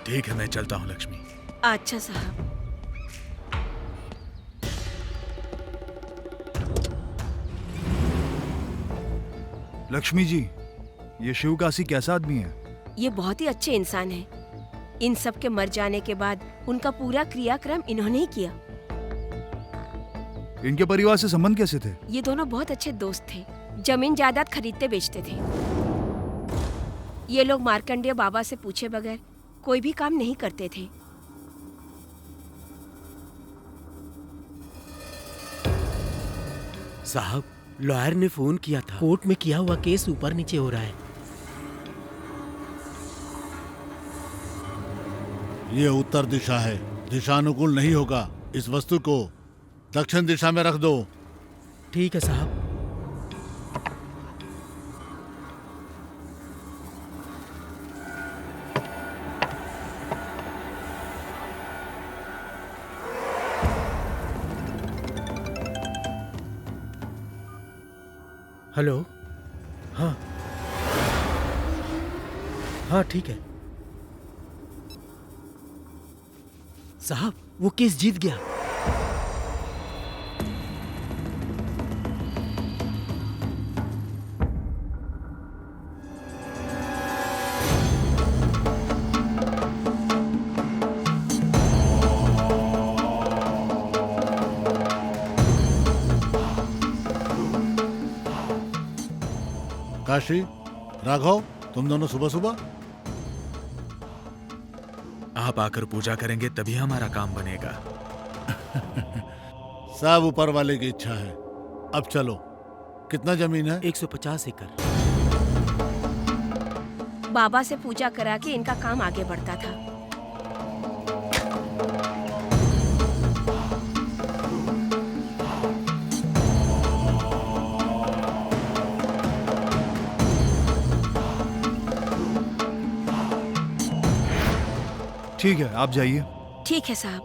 ठीक है, मैं चलता हूँ लक्ष्मी। अच्छा साहब। लक्ष्मी जी, ये शिवकाशी कैसा आदमी है? ये बहुत ही अच्छे इंसान हैं। इन सब के मर जाने के बाद उनका पूरा क्रियाक्रम इन्होंने ही किया। इनके परिवार से संबंध कैसे थे? ये दोनों बहुत अच्छे दोस्त थे, जमीन जायदाद खरीदते बेचते थे। ये लोग मार्कंडेय बाबा से पूछे बगैर कोई भी काम नहीं करते थे। साहब, लॉयर ने फोन किया था। कोर्ट में किया हुआ केस ऊपर नीचे हो रहा है। ये उत्तर दिशा है, दिशानुकूल नहीं होगा। इस वस्तु को दक्षिण दिशा में रख दो। ठीक है साहब। हेलो। हाँ हाँ, ठीक है साहब, वो केस जीत गया। काशी, राघव, तुम दोनों सुबह सुबह? आप आकर पूजा करेंगे तभी हमारा काम बनेगा। सब ऊपर वाले की इच्छा है। अब चलो। कितना जमीन है? 150 एकड़। बाबा से पूजा करा के इनका काम आगे बढ़ता था। ठीक है, आप जाइए। ठीक है साहब।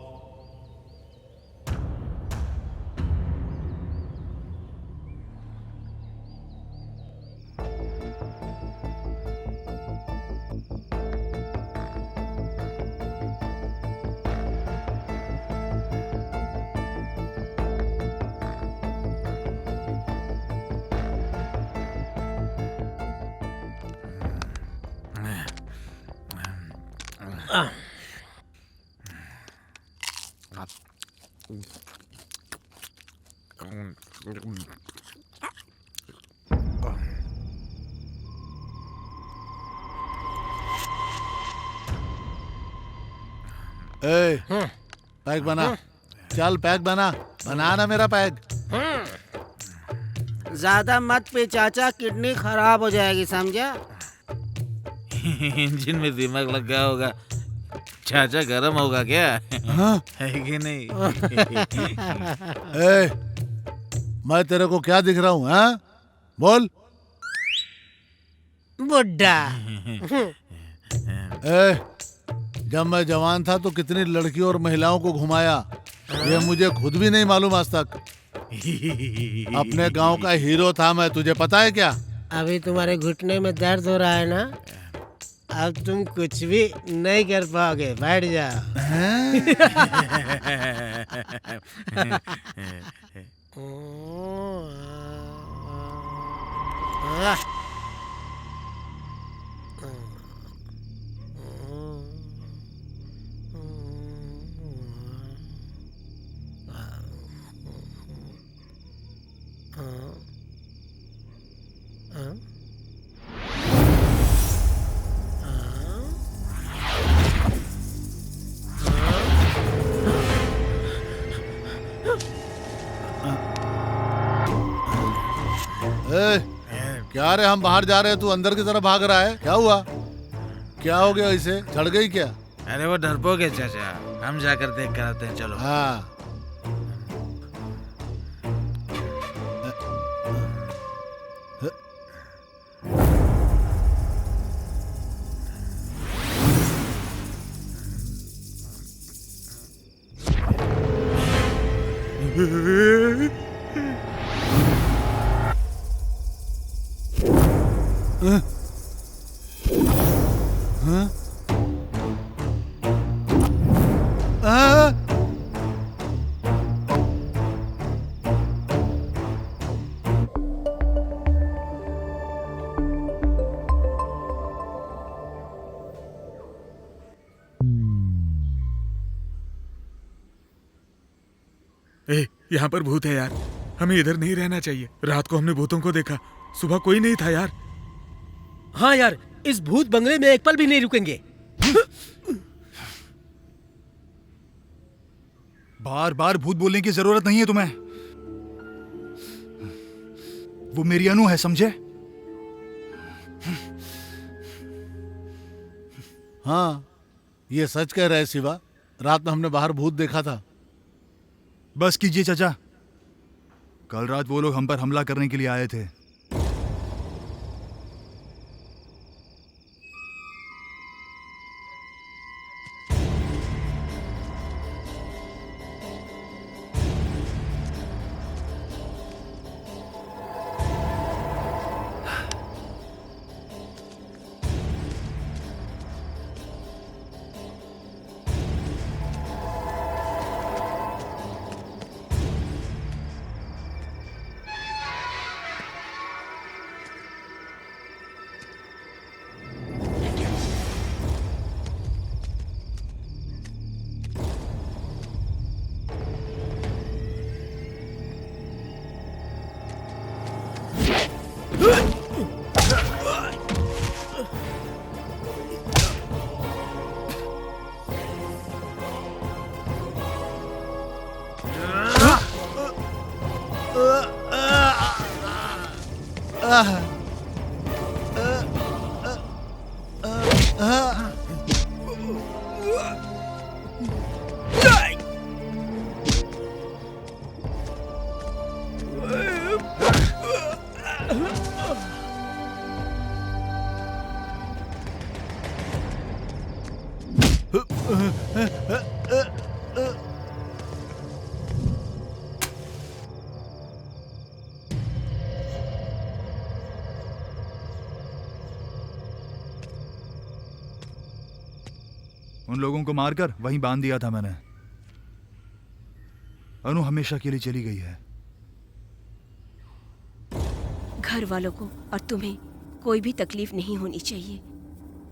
ए, पैक बना। चल पैक बना, बना ना मेरा पैक। ज्यादा मत पे चाचा, किडनी खराब हो जाएगी, समझा? इंजन में दिमाग लग गया होगा। चाचा गरम होगा क्या? हाँ? है कि नहीं? ए, मैं तेरे को क्या दिख रहा हूँ? हाँ, बोल। बुड्ढा। ए, जब मैं जवान था तो कितनी लड़कियों और महिलाओं को घुमाया, ये मुझे खुद भी नहीं मालूम आज तक। अपने गांव का हीरो था मैं, तुझे पता है क्या? अभी तुम्हारे घुटने में दर्द हो रहा है ना? अब तुम कुछ भी नहीं कर पाओगे, बैठ जाओ। ए, क्या रे, हम बाहर जा रहे हैं, तू अंदर की तरफ भाग रहा है, क्या हुआ? क्या हो गया इसे, चढ़ गई क्या? अरे वो डरपोक है चाचा, हम जाकर देख कर आते हैं, चलो। हाँ। ए, यहाँ पर भूत है यार, हमें इधर नहीं रहना चाहिए। रात को हमने भूतों को देखा, सुबह कोई नहीं था यार। हाँ यार, इस भूत बंगले में एक पल भी नहीं रुकेंगे। बार बार भूत बोलने की जरूरत नहीं है तुम्हें। वो मेरी अनु है, समझे? हाँ, ये सच कह रहे शिवा, रात में हमने बाहर भूत देखा था। बस कीजिए चाचा, कल रात वो लोग हम पर हमला करने के लिए आए थे। उन लोगों को मारकर वहीं बांध दिया था मैंने। अनु हमेशा के लिए चली गई है। घर वालों को और तुम्हें कोई भी तकलीफ नहीं होनी चाहिए,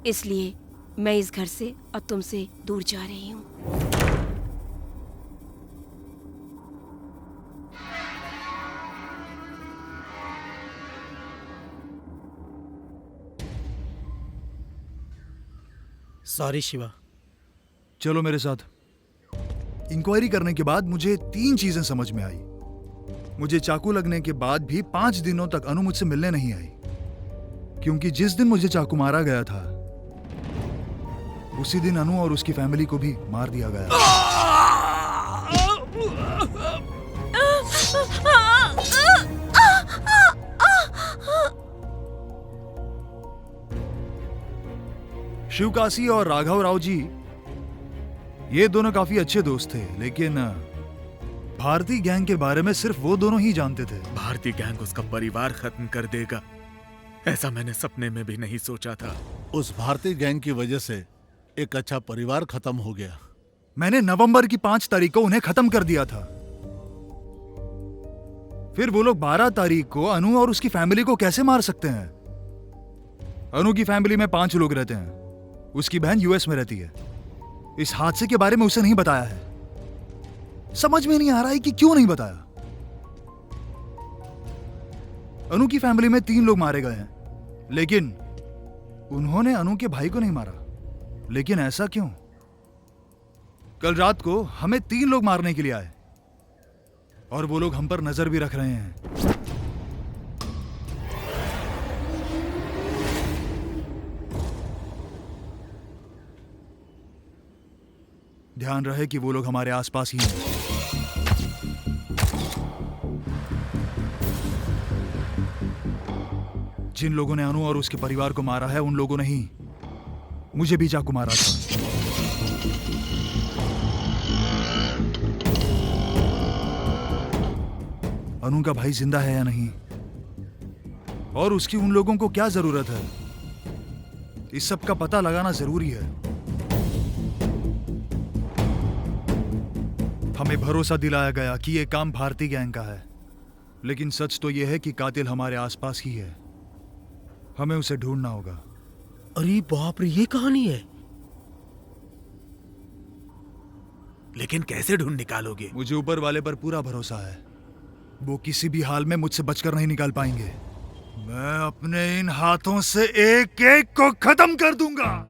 इसलिए मैं इस घर से और तुमसे दूर जा रही हूँ। सॉरी शिवा। चलो मेरे साथ। इंक्वायरी करने के बाद मुझे 3 चीजें समझ में आई। मुझे चाकू लगने के बाद भी 5 दिनों तक अनु मुझसे मिलने नहीं आई, क्योंकि जिस दिन मुझे चाकू मारा गया था उसी दिन अनु और उसकी फैमिली को भी मार दिया गया। शिवकाशी और राघव राव जी ये दोनों काफी अच्छे दोस्त थे, लेकिन भारतीय गैंग के बारे में सिर्फ वो दोनों ही जानते थे। भारतीय गैंग उसका परिवार खत्म कर देगा, ऐसा मैंने सपने में भी नहीं सोचा था। उस भारतीय गैंग की वजह से एक अच्छा परिवार खत्म हो गया। मैंने नवंबर की 5 तारीख को उन्हें खत्म कर दिया था। फिर वो लोग 12 तारीख को अनु और उसकी फैमिली को कैसे मार सकते हैं? अनु की फैमिली में 5 लोग रहते हैं, उसकी बहन यूएस में रहती है। इस हादसे के बारे में उसे नहीं बताया है। समझ में नहीं आ रहा है कि क्यों नहीं बताया। अनु की फैमिली में 3 लोग मारे गए हैं, लेकिन उन्होंने अनु के भाई को नहीं मारा। लेकिन ऐसा क्यों? कल रात को हमें 3 लोग मारने के लिए आए और वो लोग हम पर नजर भी रख रहे हैं। ध्यान रहे कि वो लोग हमारे आसपास ही हैं। जिन लोगों ने अनु और उसके परिवार को मारा है उन लोगों ने ही मुझे भी चाकू मारा था। अनु का भाई जिंदा है या नहीं, और उसकी उन लोगों को क्या जरूरत है, इस सब का पता लगाना जरूरी है। हमें भरोसा दिलाया गया कि यह काम भारतीय गैंग का है, लेकिन सच तो यह है कि कातिल हमारे आसपास ही है। हमें उसे ढूंढना होगा। अरे बाप रे, ये कहानी है। लेकिन कैसे ढूंढ निकालोगे? मुझे ऊपर वाले पर पूरा भरोसा है। वो किसी भी हाल में मुझसे बचकर नहीं निकाल पाएंगे। मैं अपने इन हाथों से एक एक को खत्म कर दूंगा।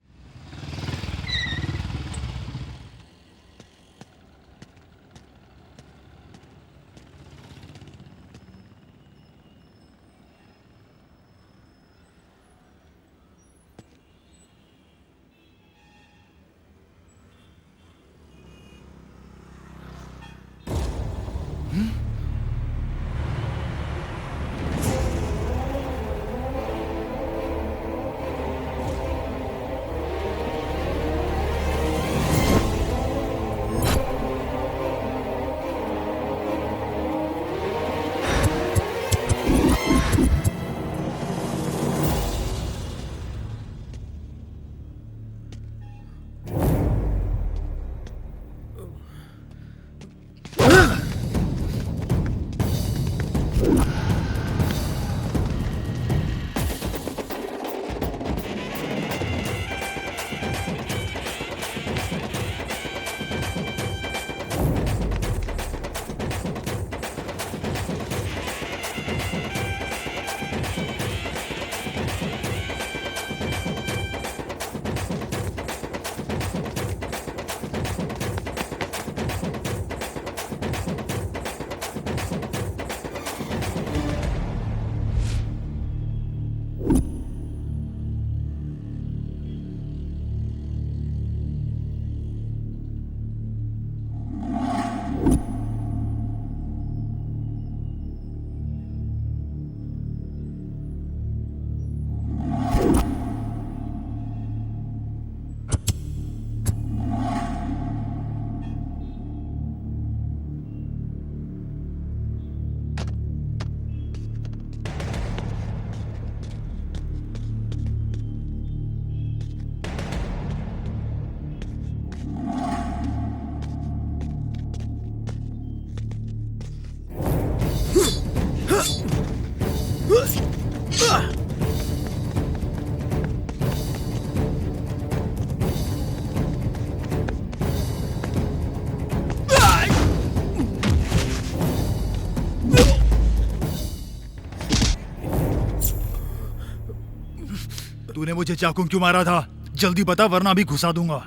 तूने मुझे चाकू क्यों मारा था? जल्दी बता, वरना अभी घुसा दूंगा।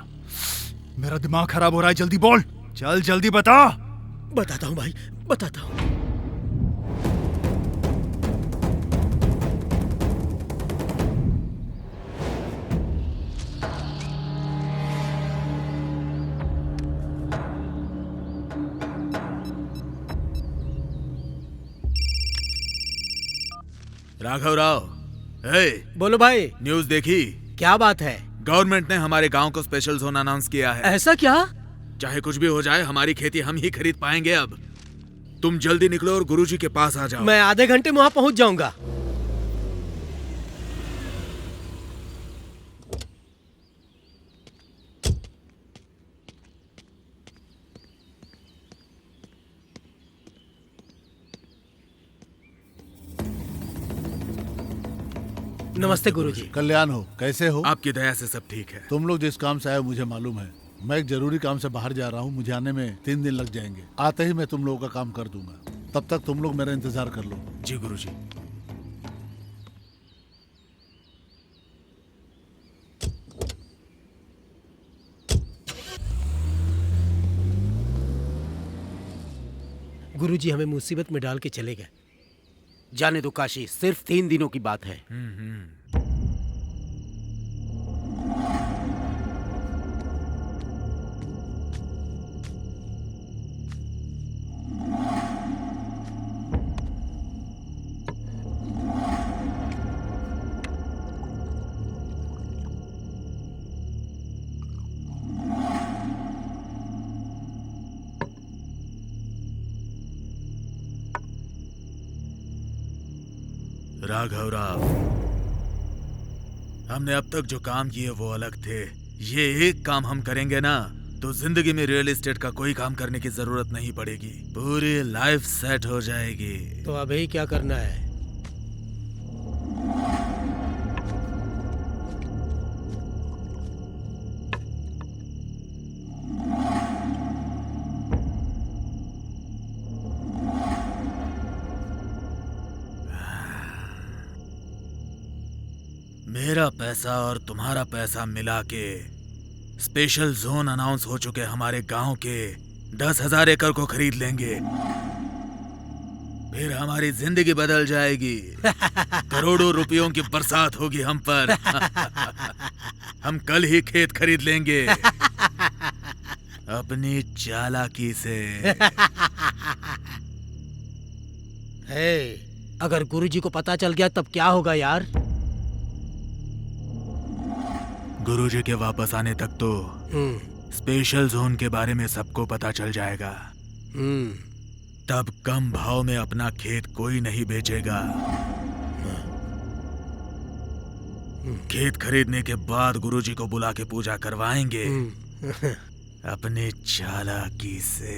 मेरा दिमाग खराब हो रहा है, जल्दी बोल। चल जल्दी बता। बताता हूँ भाई, बताता हूँ। राघव राव, हे, बोलो भाई, न्यूज़ देखी? क्या बात है? गवर्नमेंट ने हमारे गांव को स्पेशल जोन अनाउंस किया है। ऐसा क्या? चाहे कुछ भी हो जाए, हमारी खेती हम ही खरीद पाएंगे अब। तुम जल्दी निकलो और गुरुजी के पास आ जाओ। मैं आधे घंटे में वहां पहुंच जाऊंगा। नमस्ते गुरुजी। कल्याण हो, कैसे हो? आपकी दया से सब ठीक है। तुम लोग जिस काम से आए मुझे मालूम है। मैं एक जरूरी काम से बाहर जा रहा हूँ, मुझे आने में 3 दिन लग जाएंगे। आते ही मैं तुम लोगों का काम कर दूंगा। तब तक तुम लोग मेरा इंतजार कर लो। जी गुरुजी। गुरुजी हमें मुसीबत में डाल के चले गए। जाने दो काशी, सिर्फ 3 दिनों की बात है। राघव राव, हमने अब तक जो काम किए वो अलग थे। ये एक काम हम करेंगे ना तो जिंदगी में रियल एस्टेट का कोई काम करने की जरूरत नहीं पड़ेगी। पूरी लाइफ सेट हो जाएगी। तो अभी क्या करना है? मेरा पैसा और तुम्हारा पैसा मिला के स्पेशल जोन अनाउंस हो चुके हमारे गांव के 10,000 एकड़ को खरीद लेंगे। फिर हमारी जिंदगी बदल जाएगी। करोड़ों रुपयों की बरसात होगी हम पर। हम कल ही खेत खरीद लेंगे अपनी चालाकी से। हे, अगर गुरुजी को पता चल गया तब क्या होगा यार? गुरुजी के वापस आने तक तो स्पेशल जोन के बारे में सबको पता चल जाएगा। तब कम भाव में अपना खेत कोई नहीं बेचेगा। खेत खरीदने के बाद गुरुजी को बुला के पूजा करवाएंगे अपने चालाकी से।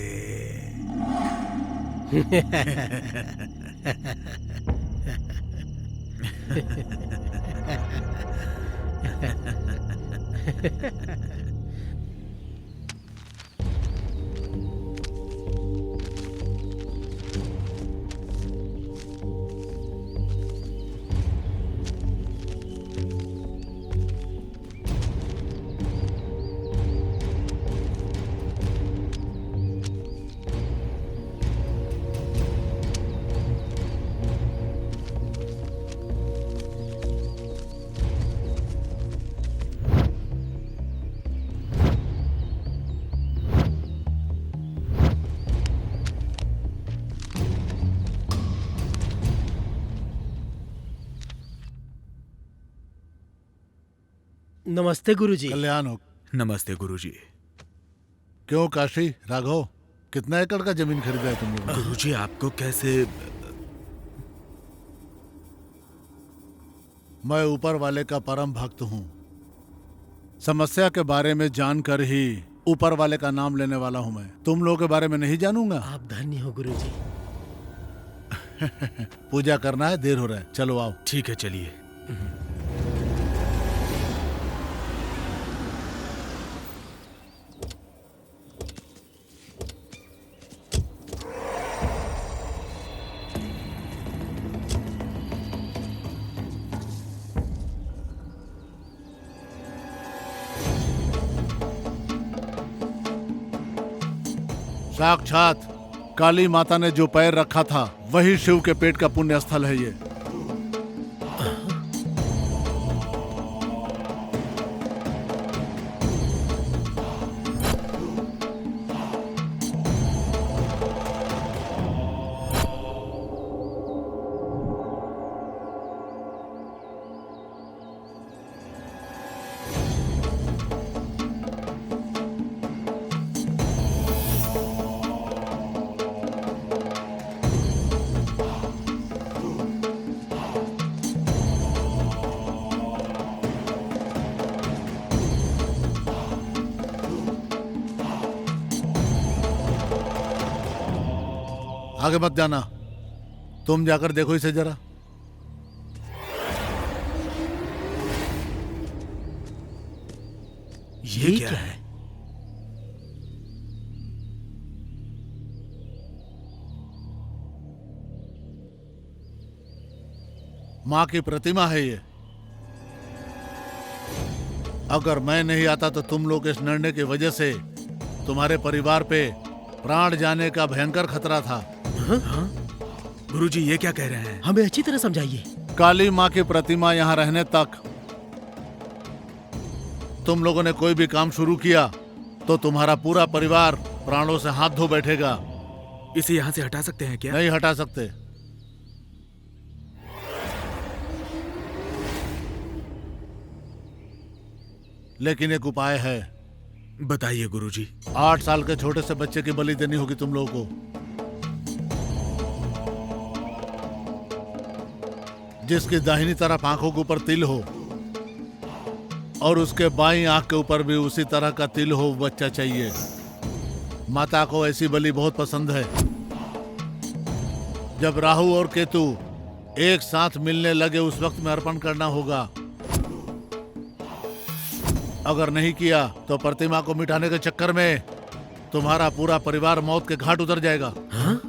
नमस्ते गुरुजी। कल्याण हो। नमस्ते गुरुजी। क्यों काशी, राघव, कितना एकड़ का जमीन खरीदा है तुम लोगों ने? गुरुजी आपको कैसे? मैं ऊपर वाले का परम भक्त हूँ। समस्या के बारे में जानकर ही ऊपर वाले का नाम लेने वाला हूँ मैं। तुम लोगों के बारे में नहीं जानूंगा। आप धन्य हो गुरुजी। पूजा करना है, देर हो रहा है, चलो आओ। ठीक है, चलिए। साक्षात काली माता ने जो पैर रखा था वही शिव के पेट का पुण्य स्थल है ये। आगे मत जाना, तुम जाकर देखो इसे जरा। ये क्या है? माँ की प्रतिमा है ये। अगर मैं नहीं आता तो तुम लोग इस निर्णय की वजह से तुम्हारे परिवार पे प्राण जाने का भयंकर खतरा था। गुरुजी ये क्या कह रहे हैं? हमें अच्छी तरह समझाइए। काली माँ की प्रतिमा यहाँ रहने तक तुम लोगों ने कोई भी काम शुरू किया तो तुम्हारा पूरा परिवार प्राणों से हाथ धो बैठेगा। इसे यहाँ से हटा सकते हैं क्या? नहीं हटा सकते। लेकिन एक उपाय है। बताइए गुरुजी। 8 साल के छोटे से बच्चे की बलि देनी होगी तुम लोगों को, जिसकी दाहिनी तरफ आंखों के ऊपर तिल हो और उसके बाईं आंख के ऊपर भी उसी तरह का तिल हो बच्चा चाहिए। माता को ऐसी बलि बहुत पसंद है। जब राहु और केतु एक साथ मिलने लगे उस वक्त में अर्पण करना होगा। अगर नहीं किया तो प्रतिमा को मिटाने के चक्कर में तुम्हारा पूरा परिवार मौत के घाट उतर जाएगा। हाँ?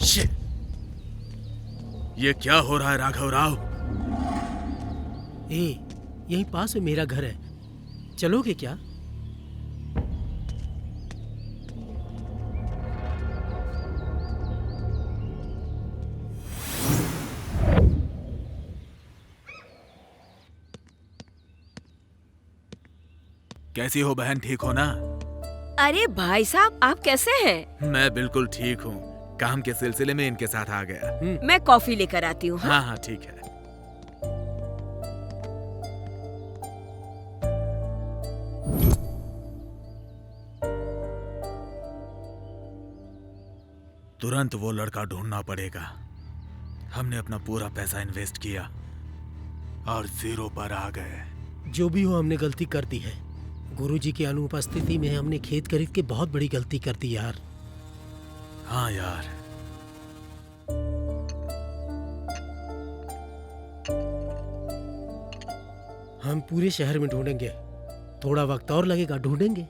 शिट! ये क्या हो रहा है राघव राव? यहीं पास में मेरा घर है, चलोगे क्या? कैसी हो बहन, ठीक हो ना? अरे भाई साहब, आप कैसे हैं? मैं बिल्कुल ठीक हूँ। काम के सिलसिले में इनके साथ आ गया। मैं कॉफी लेकर आती हूँ। हाँ हाँ ठीक है। तुरंत वो लड़का ढूंढना पड़ेगा। हमने अपना पूरा पैसा इन्वेस्ट किया और 0 पर आ गए। जो भी हो, हमने गलती कर दी है। गुरुजी की अनुपस्थिति में हमने खेत खरीद के बहुत बड़ी गलती कर दी यार। हाँ यार, हम पूरे शहर में ढूंढेंगे, थोड़ा वक्त और लगेगा, ढूंढेंगे।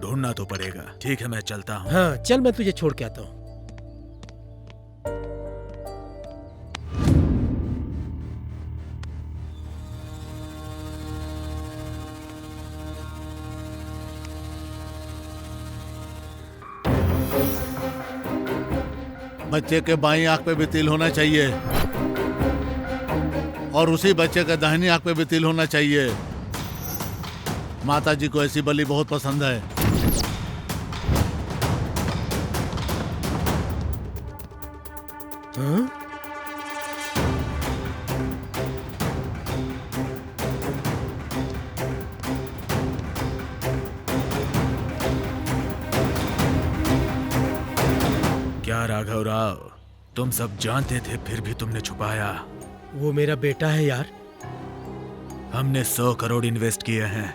ढूंढना तो पड़ेगा। ठीक है, मैं चलता हूँ। हाँ चल, मैं तुझे छोड़ के आता हूँ। बच्चे के बाईं आंख पे भी तिल होना चाहिए और उसी बच्चे के दाहिनी आंख पे भी तिल होना चाहिए। माता जी को ऐसी बलि बहुत पसंद है। हाँ? क्या राघव राव, तुम सब जानते थे फिर भी तुमने छुपाया? वो मेरा बेटा है यार। हमने 100 करोड़ इन्वेस्ट किए हैं।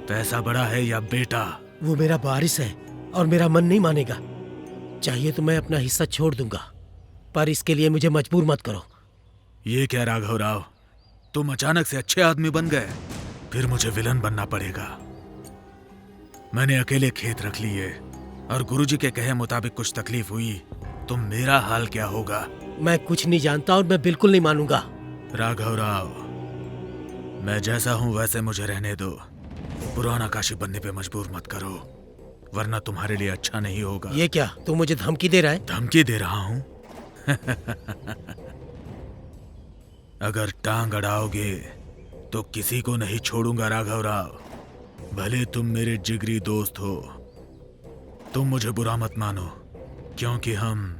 पैसा बड़ा है या बेटा? वो मेरा वारिस है और मेरा मन नहीं मानेगा। चाहिए तो मैं अपना हिस्सा छोड़ दूंगा, पर इसके लिए मुझे मजबूर मत करो। ये क्या राघव राव, तुम अचानक से अच्छे आदमी बन गए, फिर मुझे विलन बनना पड़ेगा। मैंने अकेले खेत रख लिए और गुरुजी के कहे मुताबिक कुछ तकलीफ हुई तो मेरा हाल क्या होगा? मैं कुछ नहीं जानता और मैं बिल्कुल नहीं मानूंगा। राघव राव, मैं जैसा हूं वैसे मुझे रहने दो। पुराना काशी बनने पे मजबूर मत करो, वरना तुम्हारे लिए अच्छा नहीं होगा। ये क्या, तू मुझे धमकी दे रहा है? धमकी दे रहा हूं? अगर टांग अड़ाओगे तो किसी को नहीं छोड़ूंगा राघव राव। भले तुम मेरे जिगरी दोस्त हो, तुम मुझे बुरा मत मानो, क्योंकि हम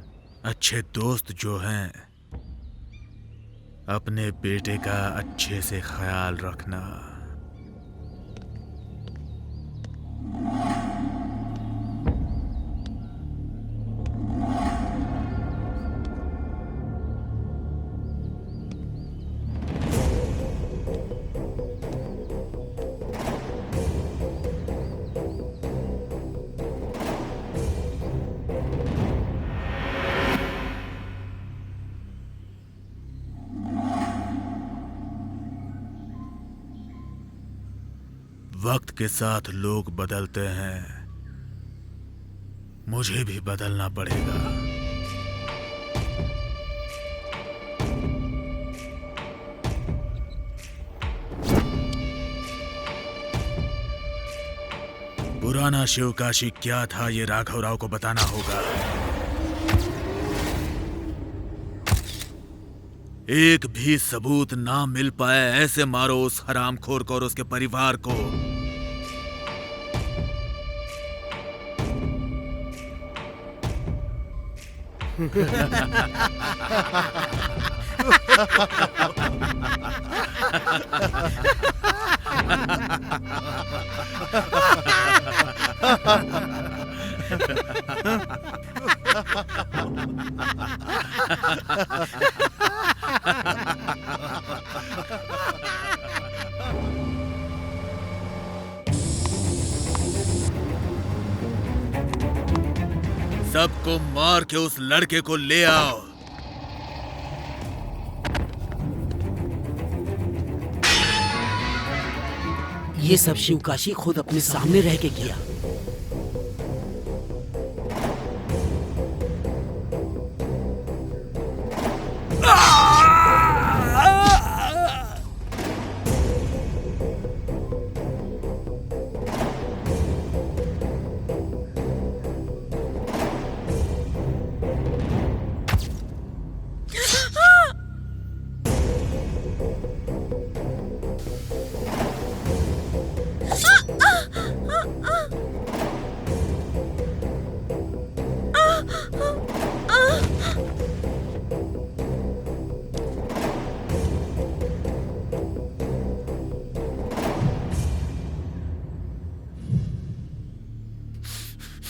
अच्छे दोस्त जो हैं, अपने बेटे का अच्छे से ख्याल रखना। वक्त के साथ लोग बदलते हैं, मुझे भी बदलना पड़ेगा। पुराना शिवकाशी क्या था ये राघव राव को बताना होगा। एक भी सबूत ना मिल पाए ऐसे मारो उस हरामखोर को और उसके परिवार को। सबको मार के उस लड़के को ले आओ। ये सब शिवकाशी खुद अपने सामने रह के किया।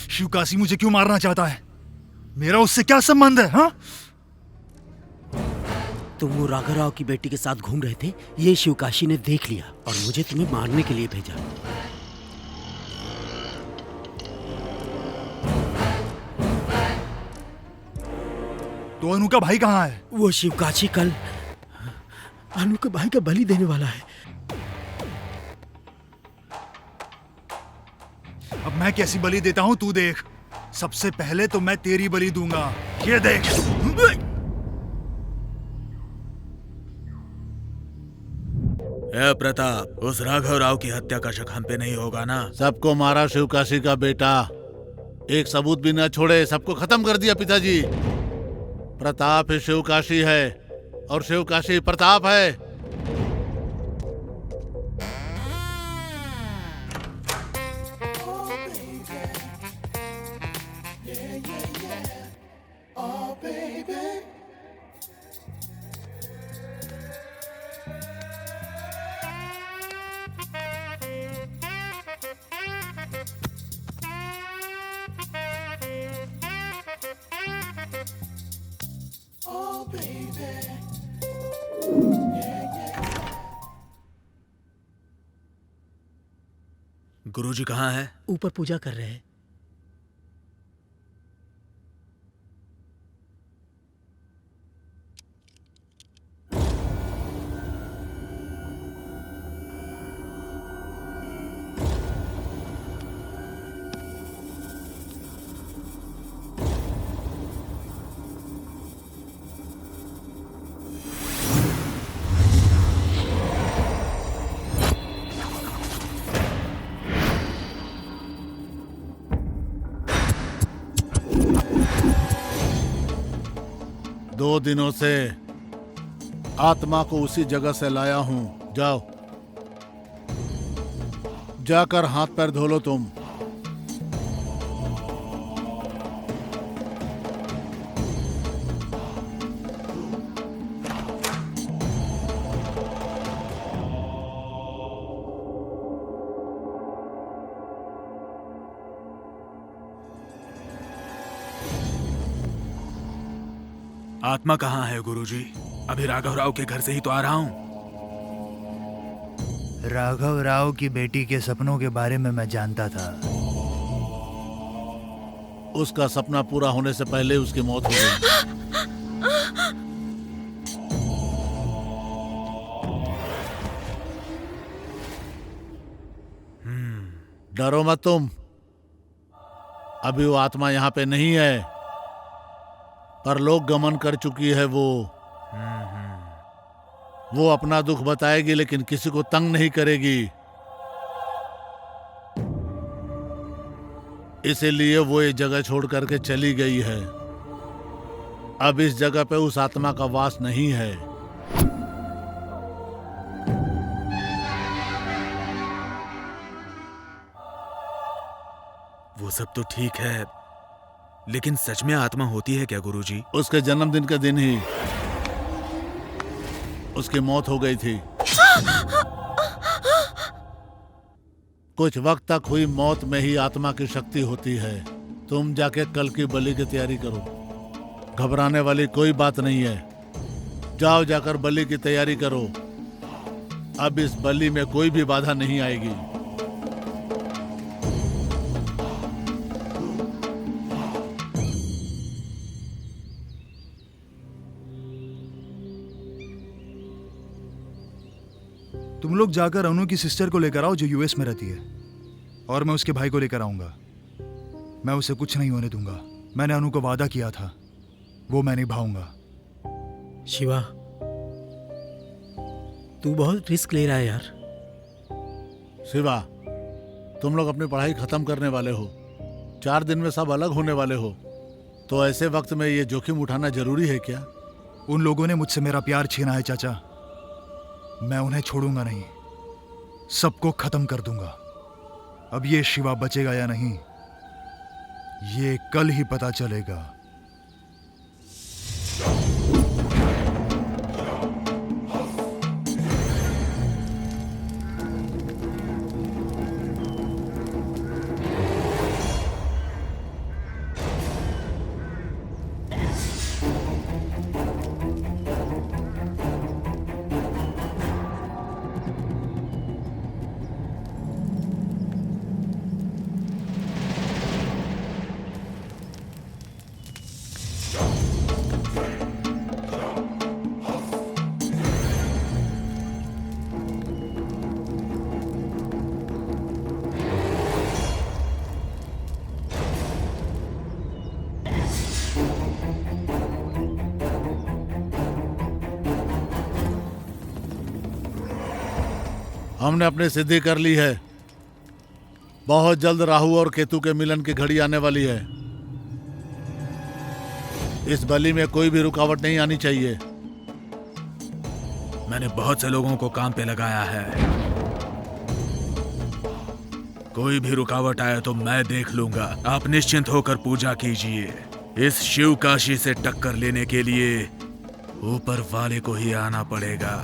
शिवकाशी मुझे क्यों मारना चाहता है? मेरा उससे क्या संबंध है? हाँ? तुम वो राघवराव की बेटी के साथ घूम रहे थे, ये शिवकाशी ने देख लिया और मुझे तुम्हें मारने के लिए भेजा। तो अनु का भाई कहाँ है? वो शिवकाशी कल अनु के भाई का बलि देने वाला है। अब मैं कैसी बलि देता हूँ तू देख। सबसे पहले तो मैं तेरी बलि दूंगा, ये देख। ए प्रताप, उस राघव राव की हत्या का शक हम पे नहीं होगा ना? सबको मारा शिवकाशी का बेटा, एक सबूत भी न छोड़े, सबको खत्म कर दिया पिताजी। प्रताप ही शिवकाशी है और शिवकाशी प्रताप है। गुरुजी कहाँ है? ऊपर पूजा कर रहे हैं। दो दिनों से आत्मा को उसी जगह से लाया हूं। जाओ, जाकर हाथ पैर धो लो तुम। आत्मा कहाँ है गुरुजी? अभी राघव राव के घर से ही तो आ रहा हूँ। राघव राव की बेटी के सपनों के बारे में मैं जानता था। उसका सपना पूरा होने से पहले उसकी मौत हो गई। डरो मत तुम, अभी वो आत्मा यहाँ पे नहीं है, परलोक गमन कर चुकी है वो अपना दुख बताएगी लेकिन किसी को तंग नहीं करेगी। इसीलिए वो ये जगह छोड़ करके चली गई है। अब इस जगह पे उस आत्मा का वास नहीं है। वो सब तो ठीक है, लेकिन सच में आत्मा होती है क्या गुरुजी? उसके जन्मदिन के दिन ही उसकी मौत हो गई थी। कुछ वक्त तक हुई मौत में ही आत्मा की शक्ति होती है। तुम जाके कल की बलि की तैयारी करो, घबराने वाली कोई बात नहीं है। जाओ, जाकर बलि की तैयारी करो। अब इस बलि में कोई भी बाधा नहीं आएगी। तुम लोग जाकर अनु की सिस्टर को लेकर आओ जो यूएस में रहती है, और मैं उसके भाई को लेकर आऊंगा। मैं उसे कुछ नहीं होने दूंगा। मैंने अनु को वादा किया था, वो मैं निभाऊंगा। शिवा, तू बहुत रिस्क ले रहा है यार। शिवा, तुम लोग अपनी पढ़ाई खत्म करने वाले हो, 4 दिन में सब अलग होने वाले हो, तो ऐसे वक्त में ये जोखिम उठाना जरूरी है क्या? उन लोगों ने मुझसे मेरा प्यार छीना है चाचा, मैं उन्हें छोड़ूंगा नहीं, सबको खत्म कर दूंगा। अब ये शिवा बचेगा या नहीं, ये कल ही पता चलेगा। हमने अपनी सिद्धि कर ली है। बहुत जल्द राहु और केतु के मिलन की घड़ी आने वाली है। इस बलि में कोई भी रुकावट नहीं आनी चाहिए। मैंने बहुत से लोगों को काम पे लगाया है। कोई भी रुकावट आए तो मैं देख लूंगा। आप निश्चिंत होकर पूजा कीजिए। इस शिव काशी से टक्कर लेने के लिए ऊपर वाले को ही आना पड़ेगा।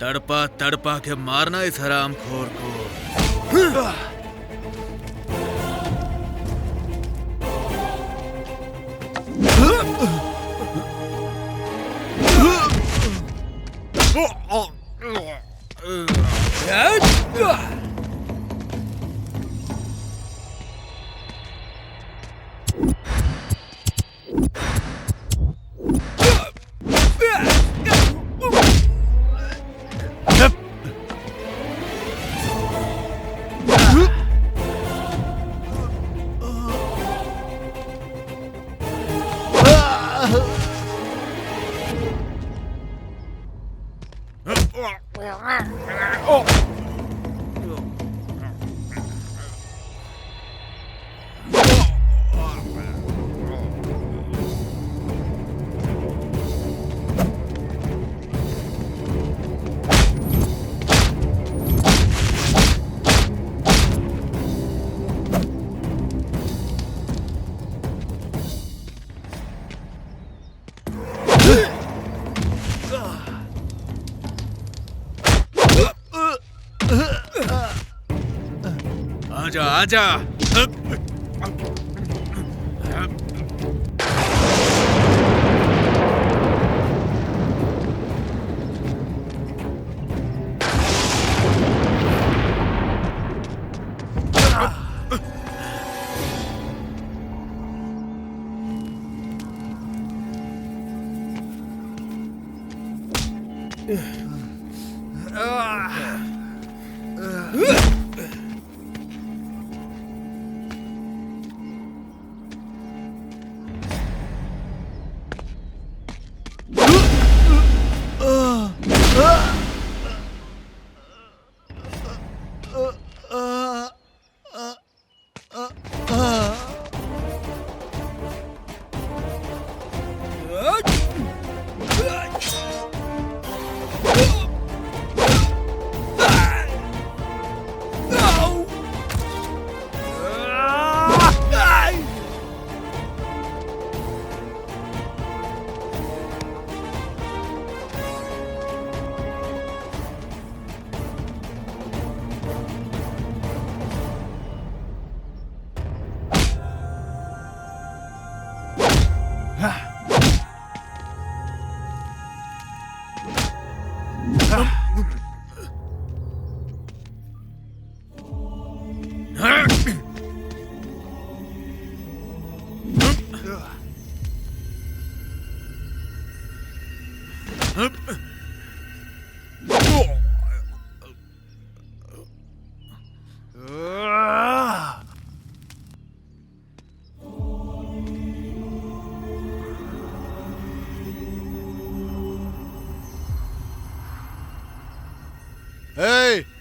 तड़पा तड़पा के मारना इस हरामखोर को। आजा आजा।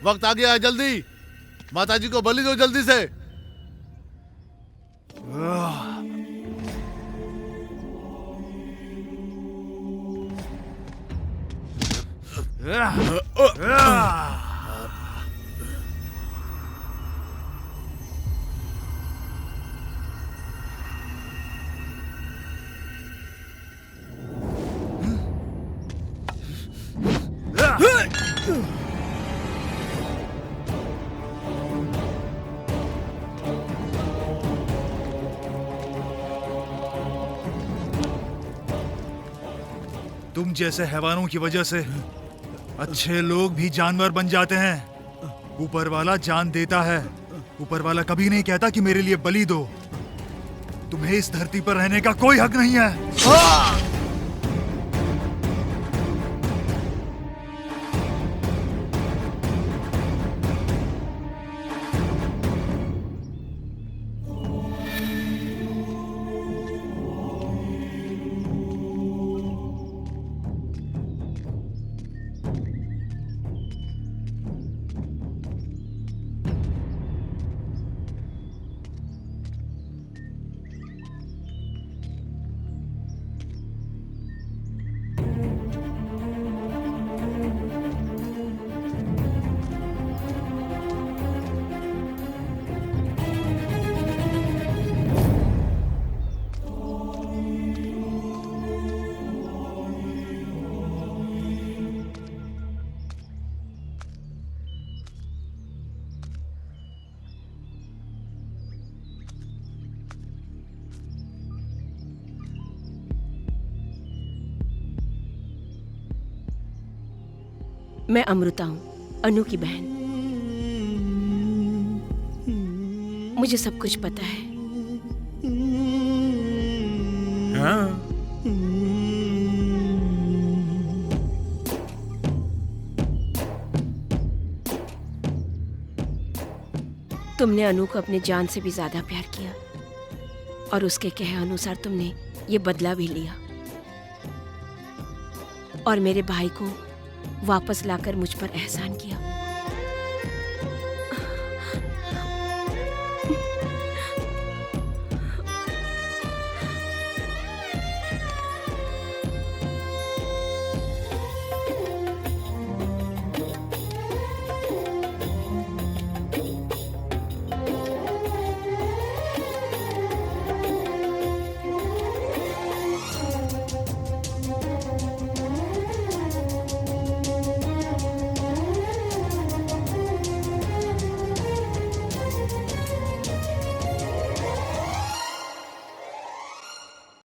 वक्त आ गया है, जल्दी माताजी को बलि दो जल्दी से। तुम जैसे हैवानों की वजह से अच्छे लोग भी जानवर बन जाते हैं। ऊपर वाला जान देता है। ऊपर वाला कभी नहीं कहता कि मेरे लिए बलि दो। तुम्हें इस धरती पर रहने का कोई हक नहीं है। मैं अमृता हूँ, अनु की बहन। मुझे सब कुछ पता है। हाँ? तुमने अनु को अपने जान से भी ज्यादा प्यार किया और उसके कहे अनुसार तुमने ये बदला भी लिया और मेरे भाई को वापस लाकर मुझ पर एहसान किया।